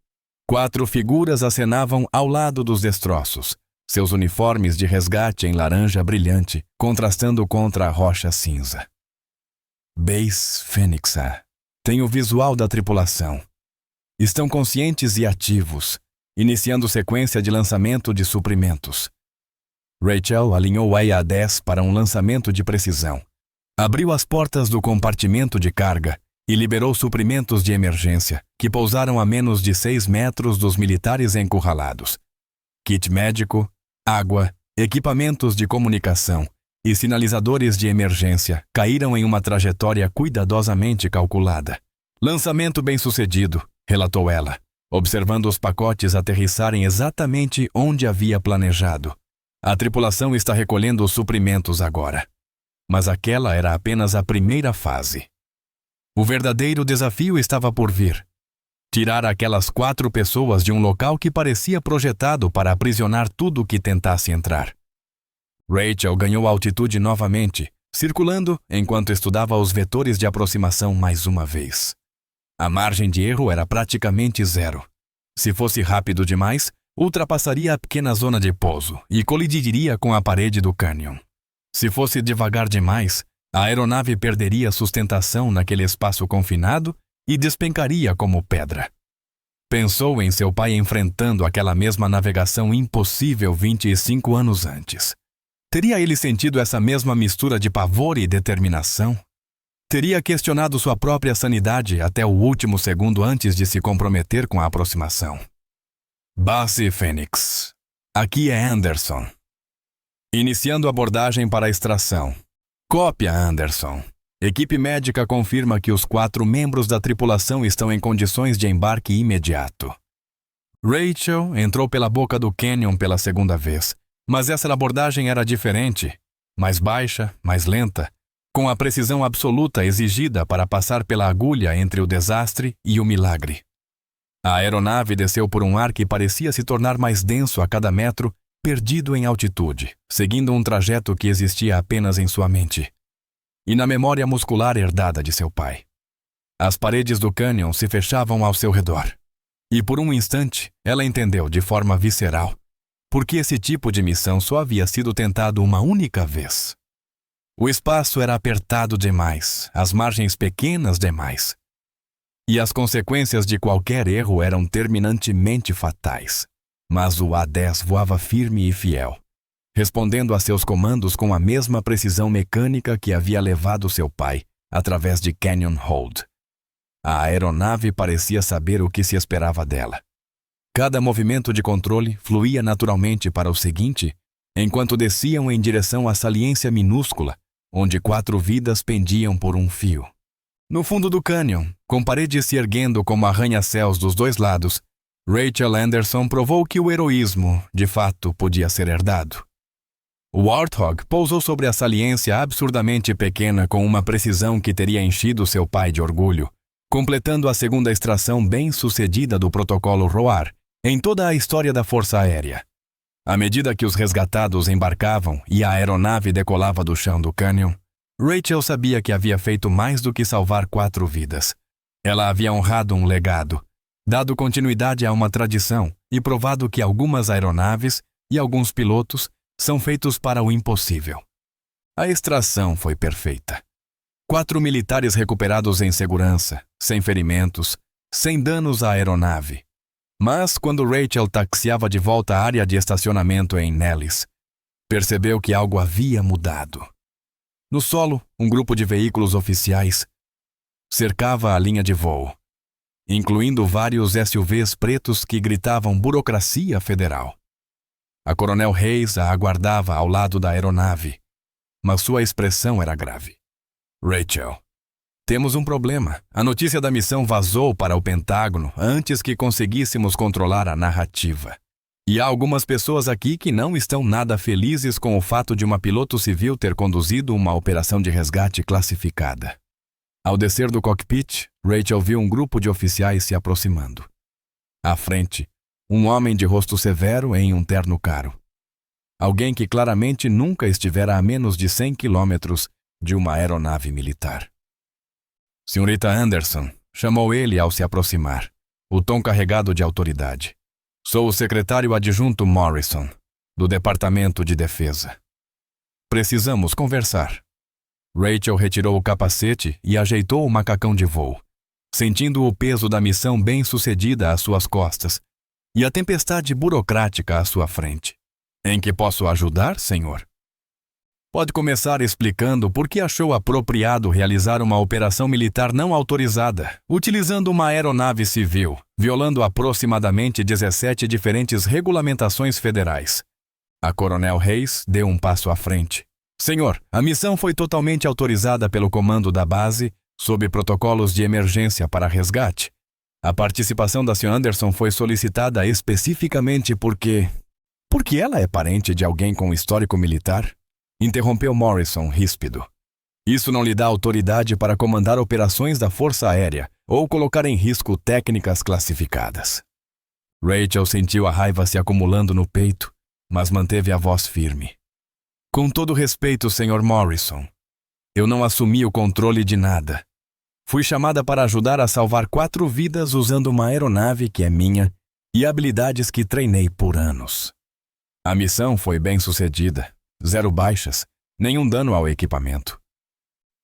4 figuras acenavam ao lado dos destroços, seus uniformes de resgate em laranja brilhante, contrastando contra a rocha cinza. Base Phoenixa tem o visual da tripulação. Estão conscientes e ativos, iniciando sequência de lançamento de suprimentos. Rachel alinhou a EA-10 para um lançamento de precisão. Abriu as portas do compartimento de carga e liberou suprimentos de emergência, que pousaram a menos de 6 metros dos militares encurralados. Kit médico, água, equipamentos de comunicação e sinalizadores de emergência caíram em uma trajetória cuidadosamente calculada. Lançamento bem-sucedido, relatou ela, observando os pacotes aterrissarem exatamente onde havia planejado. A tripulação está recolhendo os suprimentos agora. Mas aquela era apenas a primeira fase. O verdadeiro desafio estava por vir. Tirar aquelas 4 pessoas de um local que parecia projetado para aprisionar tudo que tentasse entrar. Rachel ganhou altitude novamente, circulando enquanto estudava os vetores de aproximação mais uma vez. A margem de erro era praticamente 0. Se fosse rápido demais, ultrapassaria a pequena zona de pouso e colidiria com a parede do cânion. Se fosse devagar demais, a aeronave perderia sustentação naquele espaço confinado e despencaria como pedra. Pensou em seu pai enfrentando aquela mesma navegação impossível 25 anos antes. Teria ele sentido essa mesma mistura de pavor e determinação? Teria questionado sua própria sanidade até o último segundo antes de se comprometer com a aproximação. Base Phoenix. Aqui é Anderson. Iniciando abordagem para a extração. Cópia, Anderson. Equipe médica confirma que os 4 membros da tripulação estão em condições de embarque imediato. Rachel entrou pela boca do cânion pela segunda vez, mas essa abordagem era diferente, mais baixa, mais lenta, com a precisão absoluta exigida para passar pela agulha entre o desastre e o milagre. A aeronave desceu por um ar que parecia se tornar mais denso a cada metro, perdido em altitude, seguindo um trajeto que existia apenas em sua mente e na memória muscular herdada de seu pai. As paredes do cânion se fechavam ao seu redor, e por um instante ela entendeu de forma visceral porque esse tipo de missão só havia sido tentado uma única vez. O espaço era apertado demais, as margens pequenas demais, e as consequências de qualquer erro eram terminantemente fatais. Mas o A-10 voava firme e fiel, respondendo a seus comandos com a mesma precisão mecânica que havia levado seu pai através de Canyon Hold. A aeronave parecia saber o que se esperava dela. Cada movimento de controle fluía naturalmente para o seguinte, enquanto desciam em direção à saliência minúscula, onde 4 vidas pendiam por um fio. No fundo do cânion, com paredes se erguendo como arranha-céus dos 2 lados, Rachel Anderson provou que o heroísmo, de fato, podia ser herdado. O Warthog pousou sobre a saliência absurdamente pequena com uma precisão que teria enchido seu pai de orgulho, completando a segunda extração bem-sucedida do protocolo ROAR em toda a história da Força Aérea. À medida que os resgatados embarcavam e a aeronave decolava do chão do cânion, Rachel sabia que havia feito mais do que salvar 4 vidas. Ela havia honrado um legado, dado continuidade a uma tradição e provado que algumas aeronaves e alguns pilotos são feitos para o impossível. A extração foi perfeita. 4 militares recuperados em segurança, sem ferimentos, sem danos à aeronave. Mas quando Rachel taxiava de volta à área de estacionamento em Nellis, percebeu que algo havia mudado. No solo, um grupo de veículos oficiais cercava a linha de voo, incluindo vários SUVs pretos que gritavam burocracia federal. A Coronel Hayes a aguardava ao lado da aeronave, mas sua expressão era grave. Rachel, temos um problema. A notícia da missão vazou para o Pentágono antes que conseguíssemos controlar a narrativa. E há algumas pessoas aqui que não estão nada felizes com o fato de uma piloto civil ter conduzido uma operação de resgate classificada. Ao descer do cockpit, Rachel viu um grupo de oficiais se aproximando. À frente, um homem de rosto severo em um terno caro. Alguém que claramente nunca estivera a menos de 100 quilômetros de uma aeronave militar. Senhorita Anderson, chamou ele ao se aproximar, o tom carregado de autoridade. Sou o secretário adjunto Morrison, do Departamento de Defesa. Precisamos conversar. Rachel retirou o capacete e ajeitou o macacão de voo, sentindo o peso da missão bem-sucedida às suas costas e a tempestade burocrática à sua frente. Em que posso ajudar, senhor? Pode começar explicando por que achou apropriado realizar uma operação militar não autorizada, utilizando uma aeronave civil, violando aproximadamente 17 diferentes regulamentações federais. A Coronel Hayes deu um passo à frente. Senhor, a missão foi totalmente autorizada pelo comando da base, sob protocolos de emergência para resgate. A participação da Sra. Anderson foi solicitada especificamente porque ela é parente de alguém com histórico militar? Interrompeu Morrison, ríspido. Isso não lhe dá autoridade para comandar operações da Força Aérea ou colocar em risco técnicas classificadas. Rachel sentiu a raiva se acumulando no peito, mas manteve a voz firme. Com todo respeito, Sr. Morrison, eu não assumi o controle de nada. Fui chamada para ajudar a salvar 4 vidas usando uma aeronave que é minha e habilidades que treinei por anos. A missão foi bem sucedida. 0 baixas, nenhum dano ao equipamento.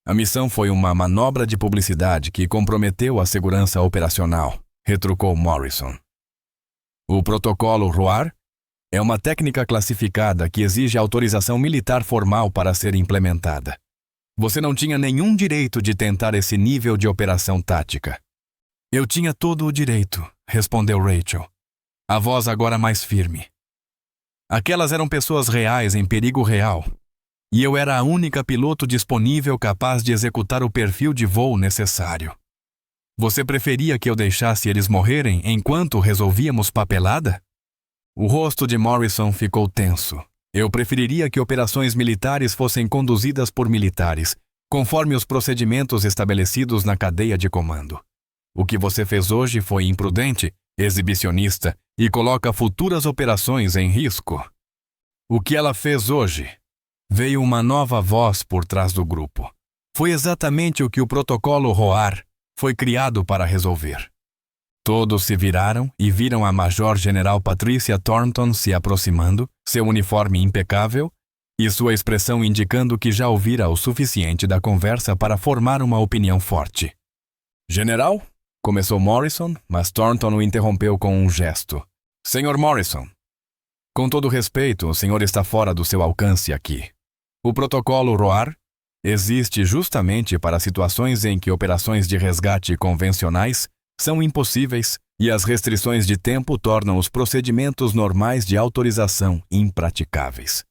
A missão foi uma manobra de publicidade que comprometeu a segurança operacional, retrucou Morrison. O protocolo ROAR é uma técnica classificada que exige autorização militar formal para ser implementada. Você não tinha nenhum direito de tentar esse nível de operação tática. Eu tinha todo o direito, respondeu Rachel, a voz agora mais firme. Aquelas eram pessoas reais em perigo real, e eu era a única piloto disponível capaz de executar o perfil de voo necessário. Você preferia que eu deixasse eles morrerem enquanto resolvíamos papelada? O rosto de Morrison ficou tenso. Eu preferiria que operações militares fossem conduzidas por militares, conforme os procedimentos estabelecidos na cadeia de comando. O que você fez hoje foi imprudente, exibicionista e coloca futuras operações em risco. O que ela fez hoje? Veio uma nova voz por trás do grupo. Foi exatamente o que o protocolo ROAR foi criado para resolver. Todos se viraram e viram a Major-General Patricia Thornton se aproximando, seu uniforme impecável e sua expressão indicando que já ouvira o suficiente da conversa para formar uma opinião forte. General? Começou Morrison, mas Thornton o interrompeu com um gesto. Sr. Morrison, com todo respeito, o senhor está fora do seu alcance aqui. O protocolo ROAR existe justamente para situações em que operações de resgate convencionais são impossíveis e as restrições de tempo tornam os procedimentos normais de autorização impraticáveis.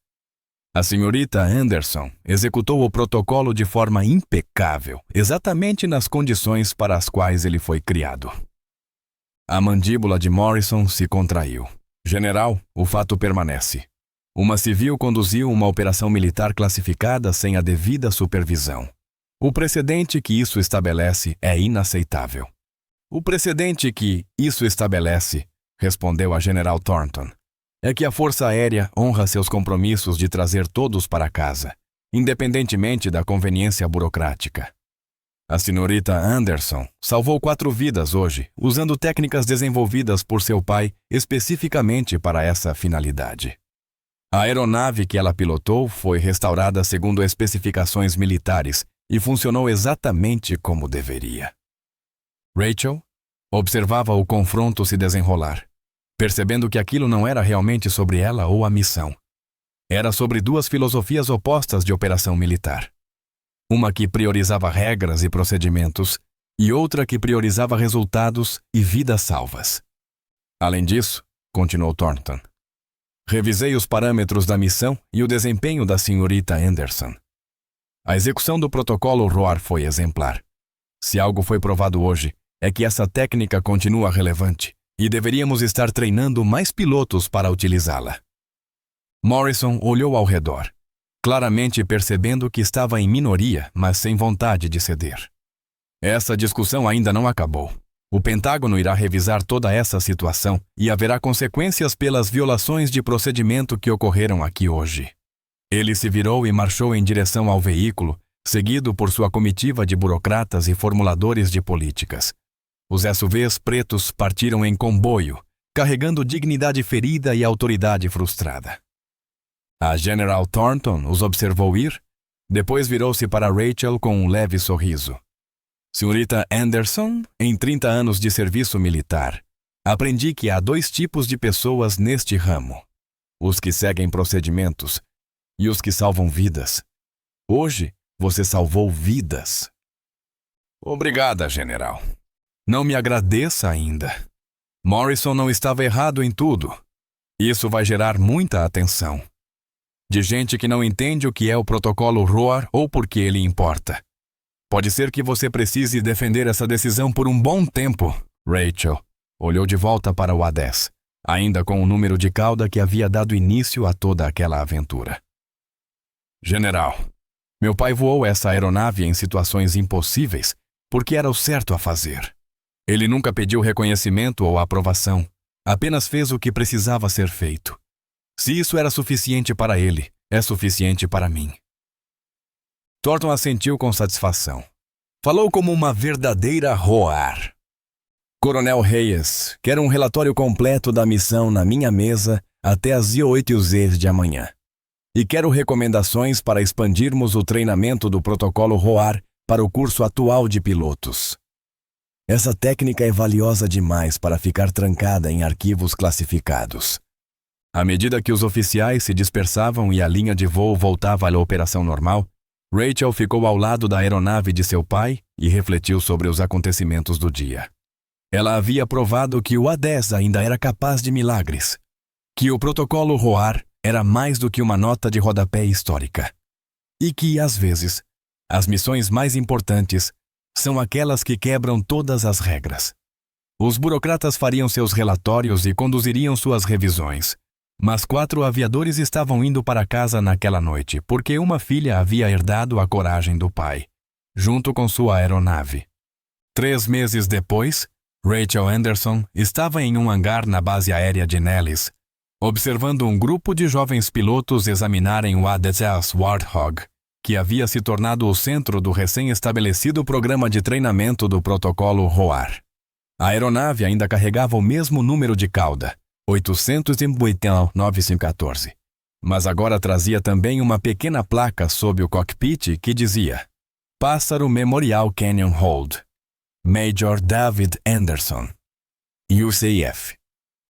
A senhorita Anderson executou o protocolo de forma impecável, exatamente nas condições para as quais ele foi criado. A mandíbula de Morrison se contraiu. General, o fato permanece. Uma civil conduziu uma operação militar classificada sem a devida supervisão. O precedente que isso estabelece é inaceitável. O precedente que isso estabelece, respondeu a General Thornton, é que a Força Aérea honra seus compromissos de trazer todos para casa, independentemente da conveniência burocrática. A senhorita Anderson salvou 4 vidas hoje, usando técnicas desenvolvidas por seu pai especificamente para essa finalidade. A aeronave que ela pilotou foi restaurada segundo especificações militares e funcionou exatamente como deveria. Rachel observava o confronto se desenrolar, percebendo que aquilo não era realmente sobre ela ou a missão. Era sobre 2 filosofias opostas de operação militar. uma que priorizava regras e procedimentos e outra que priorizava resultados e vidas salvas. Além disso, continuou Thornton, revisei os parâmetros da missão e o desempenho da senhorita Anderson. A execução do protocolo ROAR foi exemplar. Se algo foi provado hoje, é que essa técnica continua relevante e deveríamos estar treinando mais pilotos para utilizá-la. Morrison olhou ao redor, claramente percebendo que estava em minoria, mas sem vontade de ceder. Essa discussão ainda não acabou. O Pentágono irá revisar toda essa situação e haverá consequências pelas violações de procedimento que ocorreram aqui hoje. Ele se virou e marchou em direção ao veículo, seguido por sua comitiva de burocratas e formuladores de políticas. Os SUVs pretos partiram em comboio, carregando dignidade ferida e autoridade frustrada. A General Thornton os observou ir, depois virou-se para Rachel com um leve sorriso. Senhorita Anderson, em 30 anos de serviço militar, aprendi que há 2 tipos de pessoas neste ramo: os que seguem procedimentos e os que salvam vidas. Hoje, você salvou vidas. Obrigada, General. Não me agradeça ainda. Morrison não estava errado em tudo. Isso vai gerar muita atenção. De gente que não entende o que é o protocolo ROAR ou por que ele importa. Pode ser que você precise defender essa decisão por um bom tempo. Rachel olhou de volta para o A-10, ainda com o número de cauda que havia dado início a toda aquela aventura. General, meu pai voou essa aeronave em situações impossíveis porque era o certo a fazer. Ele nunca pediu reconhecimento ou aprovação, apenas fez o que precisava ser feito. Se isso era suficiente para ele, é suficiente para mim. Thornton assentiu com satisfação. Falou como uma verdadeira ROAR. Coronel Reyes, quero um relatório completo da missão na minha mesa até às 8h de amanhã. E quero recomendações para expandirmos o treinamento do protocolo ROAR para o curso atual de pilotos. Essa técnica é valiosa demais para ficar trancada em arquivos classificados. À medida que os oficiais se dispersavam e a linha de voo voltava à operação normal, Rachel ficou ao lado da aeronave de seu pai e refletiu sobre os acontecimentos do dia. Ela havia provado que o A-10 ainda era capaz de milagres, que o protocolo ROAR era mais do que uma nota de rodapé histórica, e que, às vezes, as missões mais importantes são aquelas que quebram todas as regras. Os burocratas fariam seus relatórios e conduziriam suas revisões, mas 4 aviadores estavam indo para casa naquela noite porque uma filha havia herdado a coragem do pai, junto com sua aeronave. 3 meses depois, Rachel Anderson estava em um hangar na base aérea de Nellis, observando um grupo de jovens pilotos examinarem o A-10 Warthog, que havia se tornado o centro do recém-estabelecido programa de treinamento do protocolo ROAR. A aeronave ainda carregava o mesmo número de cauda, 889-914, mas agora trazia também uma pequena placa sob o cockpit que dizia Pássaro Memorial Canyon Hold, Major David Anderson, UCF.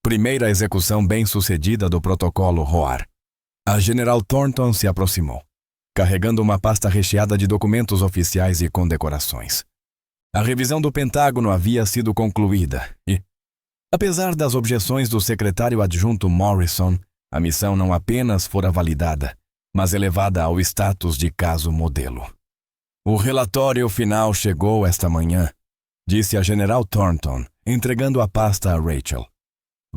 Primeira execução bem-sucedida do protocolo ROAR. A General Thornton se aproximou, carregando uma pasta recheada de documentos oficiais e condecorações. A revisão do Pentágono havia sido concluída e, apesar das objeções do secretário adjunto Morrison, a missão não apenas fora validada, mas elevada ao status de caso modelo. O relatório final chegou esta manhã, disse a General Thornton, entregando a pasta a Rachel.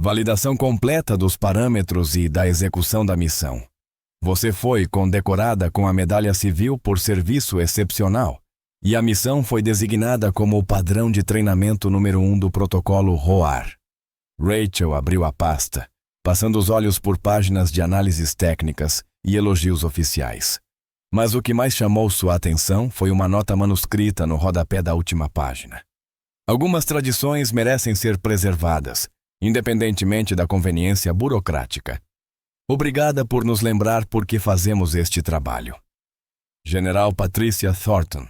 Validação completa dos parâmetros e da execução da missão. Você foi condecorada com a Medalha Civil por serviço excepcional, e a missão foi designada como o padrão de treinamento número 1 do protocolo ROAR. Rachel abriu a pasta, passando os olhos por páginas de análises técnicas e elogios oficiais. Mas o que mais chamou sua atenção foi uma nota manuscrita no rodapé da última página. Algumas tradições merecem ser preservadas, independentemente da conveniência burocrática. Obrigada por nos lembrar por que fazemos este trabalho. General Patricia Thornton.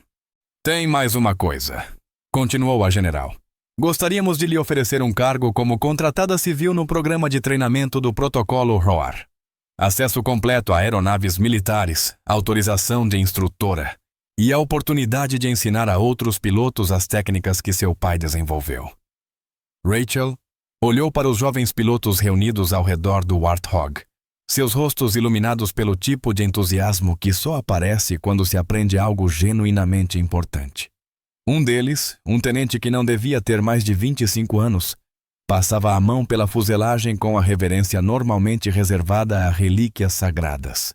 Tem mais uma coisa, continuou a general. Gostaríamos de lhe oferecer um cargo como contratada civil no programa de treinamento do protocolo ROAR. Acesso completo a aeronaves militares, autorização de instrutora, e a oportunidade de ensinar a outros pilotos as técnicas que seu pai desenvolveu. Rachel olhou para os jovens pilotos reunidos ao redor do Warthog, seus rostos iluminados pelo tipo de entusiasmo que só aparece quando se aprende algo genuinamente importante. Um deles, um tenente que não devia ter mais de 25 anos, passava a mão pela fuselagem com a reverência normalmente reservada a relíquias sagradas.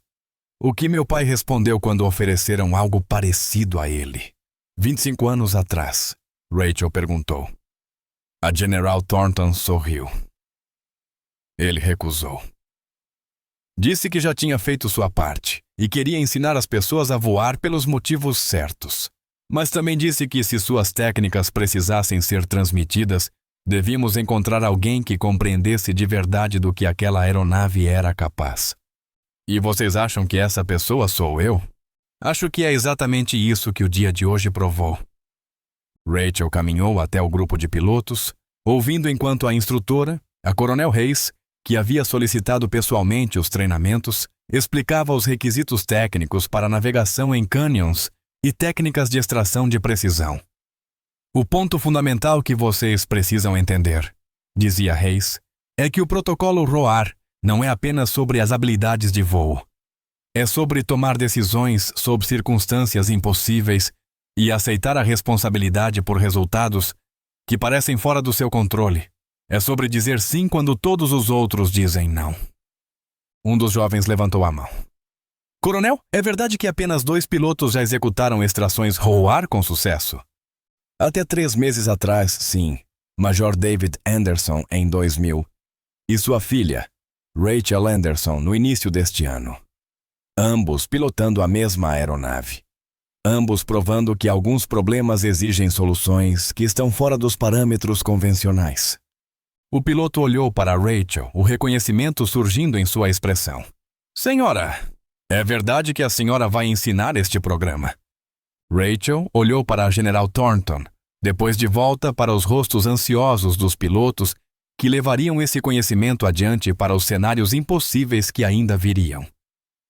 O que meu pai respondeu quando ofereceram algo parecido a ele? 25 anos atrás, Rachel perguntou. A General Thornton sorriu. Ele recusou. Disse que já tinha feito sua parte e queria ensinar as pessoas a voar pelos motivos certos. Mas também disse que se suas técnicas precisassem ser transmitidas, devíamos encontrar alguém que compreendesse de verdade do que aquela aeronave era capaz. E vocês acham que essa pessoa sou eu? Acho que é exatamente isso que o dia de hoje provou. Rachel caminhou até o grupo de pilotos, ouvindo enquanto a instrutora, a Coronel Hayes, que havia solicitado pessoalmente os treinamentos, explicava os requisitos técnicos para navegação em canyons e técnicas de extração de precisão. O ponto fundamental que vocês precisam entender, dizia Hayes, é que o protocolo ROAR não é apenas sobre as habilidades de voo. É sobre tomar decisões sob circunstâncias impossíveis e aceitar a responsabilidade por resultados que parecem fora do seu controle. É sobre dizer sim quando todos os outros dizem não. Um dos jovens levantou a mão. Coronel, é verdade que apenas 2 pilotos já executaram extrações ROAR com sucesso? Até 3 meses atrás, sim. Major David Anderson em 2000 e sua filha, Rachel Anderson, no início deste ano. Ambos pilotando a mesma aeronave. Ambos provando que alguns problemas exigem soluções que estão fora dos parâmetros convencionais. O piloto olhou para Rachel, o reconhecimento surgindo em sua expressão. Senhora, é verdade que a senhora vai ensinar este programa? Rachel olhou para a General Thornton, depois de volta para os rostos ansiosos dos pilotos que levariam esse conhecimento adiante para os cenários impossíveis que ainda viriam.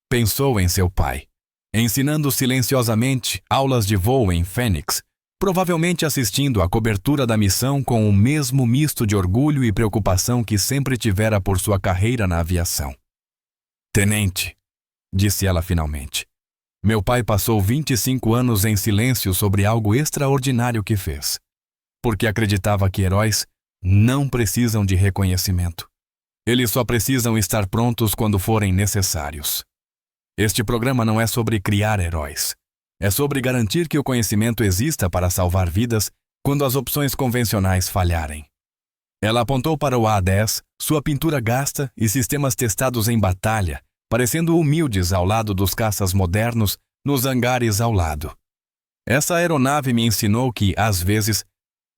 Pensou em seu pai, ensinando silenciosamente aulas de voo em Phoenix, provavelmente assistindo à cobertura da missão com o mesmo misto de orgulho e preocupação que sempre tivera por sua carreira na aviação. Tenente, disse ela finalmente, meu pai passou 25 anos em silêncio sobre algo extraordinário que fez, porque acreditava que heróis não precisam de reconhecimento. Eles só precisam estar prontos quando forem necessários. Este programa não é sobre criar heróis. É sobre garantir que o conhecimento exista para salvar vidas quando as opções convencionais falharem. Ela apontou para o A-10, sua pintura gasta e sistemas testados em batalha, parecendo humildes ao lado dos caças modernos nos hangares ao lado. Essa aeronave me ensinou que, às vezes,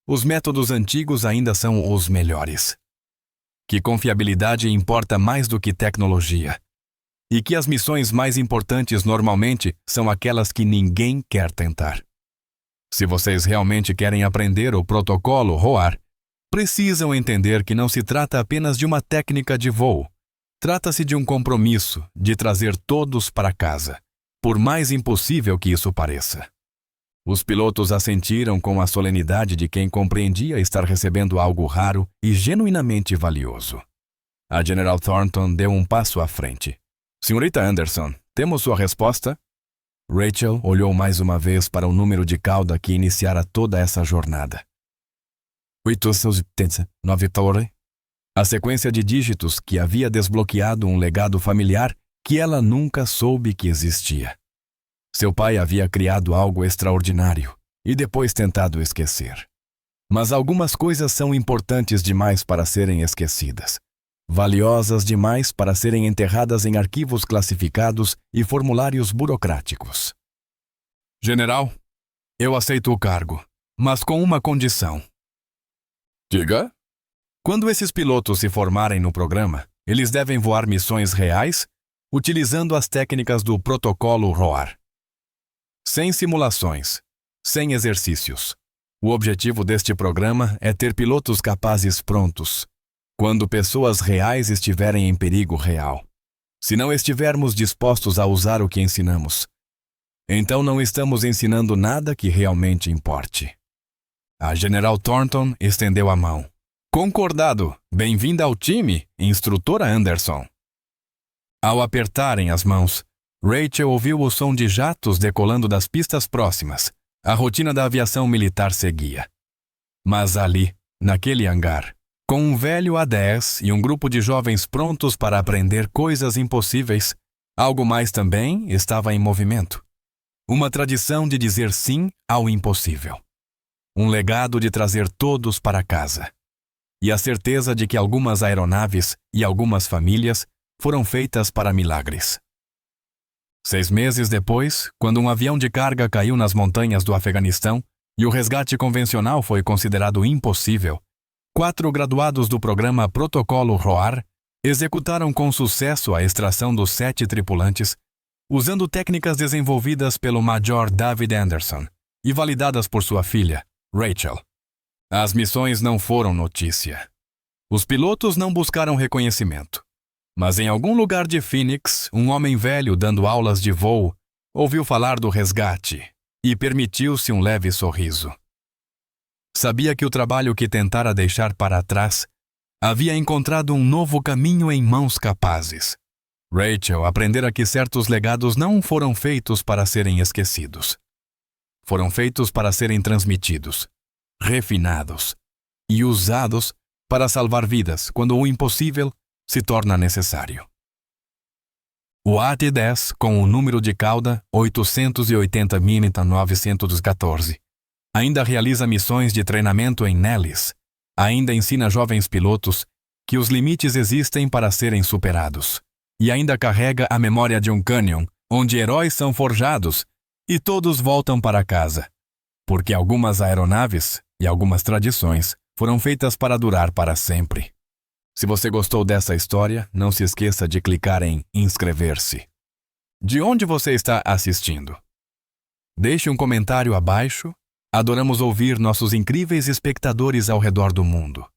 os métodos antigos ainda são os melhores. Que confiabilidade importa mais do que tecnologia. E que as missões mais importantes normalmente são aquelas que ninguém quer tentar. Se vocês realmente querem aprender o protocolo ROAR, precisam entender que não se trata apenas de uma técnica de voo. Trata-se de um compromisso de trazer todos para casa, por mais impossível que isso pareça. Os pilotos assentiram com a solenidade de quem compreendia estar recebendo algo raro e genuinamente valioso. A General Thornton deu um passo à frente. Senhorita Anderson, temos sua resposta? Rachel olhou mais uma vez para o número de cauda que iniciara toda essa jornada. 879 torre. A sequência de dígitos que havia desbloqueado um legado familiar que ela nunca soube que existia. Seu pai havia criado algo extraordinário e depois tentado esquecer. Mas algumas coisas são importantes demais para serem esquecidas. Valiosas demais para serem enterradas em arquivos classificados e formulários burocráticos. General, eu aceito o cargo, mas com uma condição. Diga? Quando esses pilotos se formarem no programa, eles devem voar missões reais, utilizando as técnicas do protocolo ROAR. Sem simulações, sem exercícios. O objetivo deste programa é ter pilotos capazes prontos, quando pessoas reais estiverem em perigo real. Se não estivermos dispostos a usar o que ensinamos, Então não estamos ensinando nada que realmente importe. A General Thornton estendeu a mão. Concordado. Bem-vinda ao time, instrutora Anderson. Ao apertarem as mãos, Rachel ouviu o som de jatos decolando das pistas próximas. A rotina da aviação militar seguia. Mas ali, naquele hangar, com um velho A-10 e um grupo de jovens prontos para aprender coisas impossíveis, algo mais também estava em movimento. Uma tradição de dizer sim ao impossível. Um legado de trazer todos para casa. E a certeza de que algumas aeronaves e algumas famílias foram feitas para milagres. 6 meses depois, quando um avião de carga caiu nas montanhas do Afeganistão e o resgate convencional foi considerado impossível, 4 graduados do programa Protocolo ROAR executaram com sucesso a extração dos 7 tripulantes, usando técnicas desenvolvidas pelo Major David Anderson e validadas por sua filha, Rachel. As missões não foram notícia. Os pilotos não buscaram reconhecimento. Mas em algum lugar de Phoenix, um homem velho dando aulas de voo ouviu falar do resgate e permitiu-se um leve sorriso. Sabia que o trabalho que tentara deixar para trás havia encontrado um novo caminho em mãos capazes. Rachel aprendera que certos legados não foram feitos para serem esquecidos. Foram feitos para serem transmitidos, refinados e usados para salvar vidas quando o impossível se torna necessário. O AT-10, com o número de cauda 880-914, ainda realiza missões de treinamento em Nellis, ainda ensina jovens pilotos que os limites existem para serem superados, e ainda carrega a memória de um canyon onde heróis são forjados e todos voltam para casa, porque algumas aeronaves e algumas tradições foram feitas para durar para sempre. Se você gostou dessa história, não se esqueça de clicar em inscrever-se. De onde você está assistindo? Deixe um comentário abaixo. Adoramos ouvir nossos incríveis espectadores ao redor do mundo.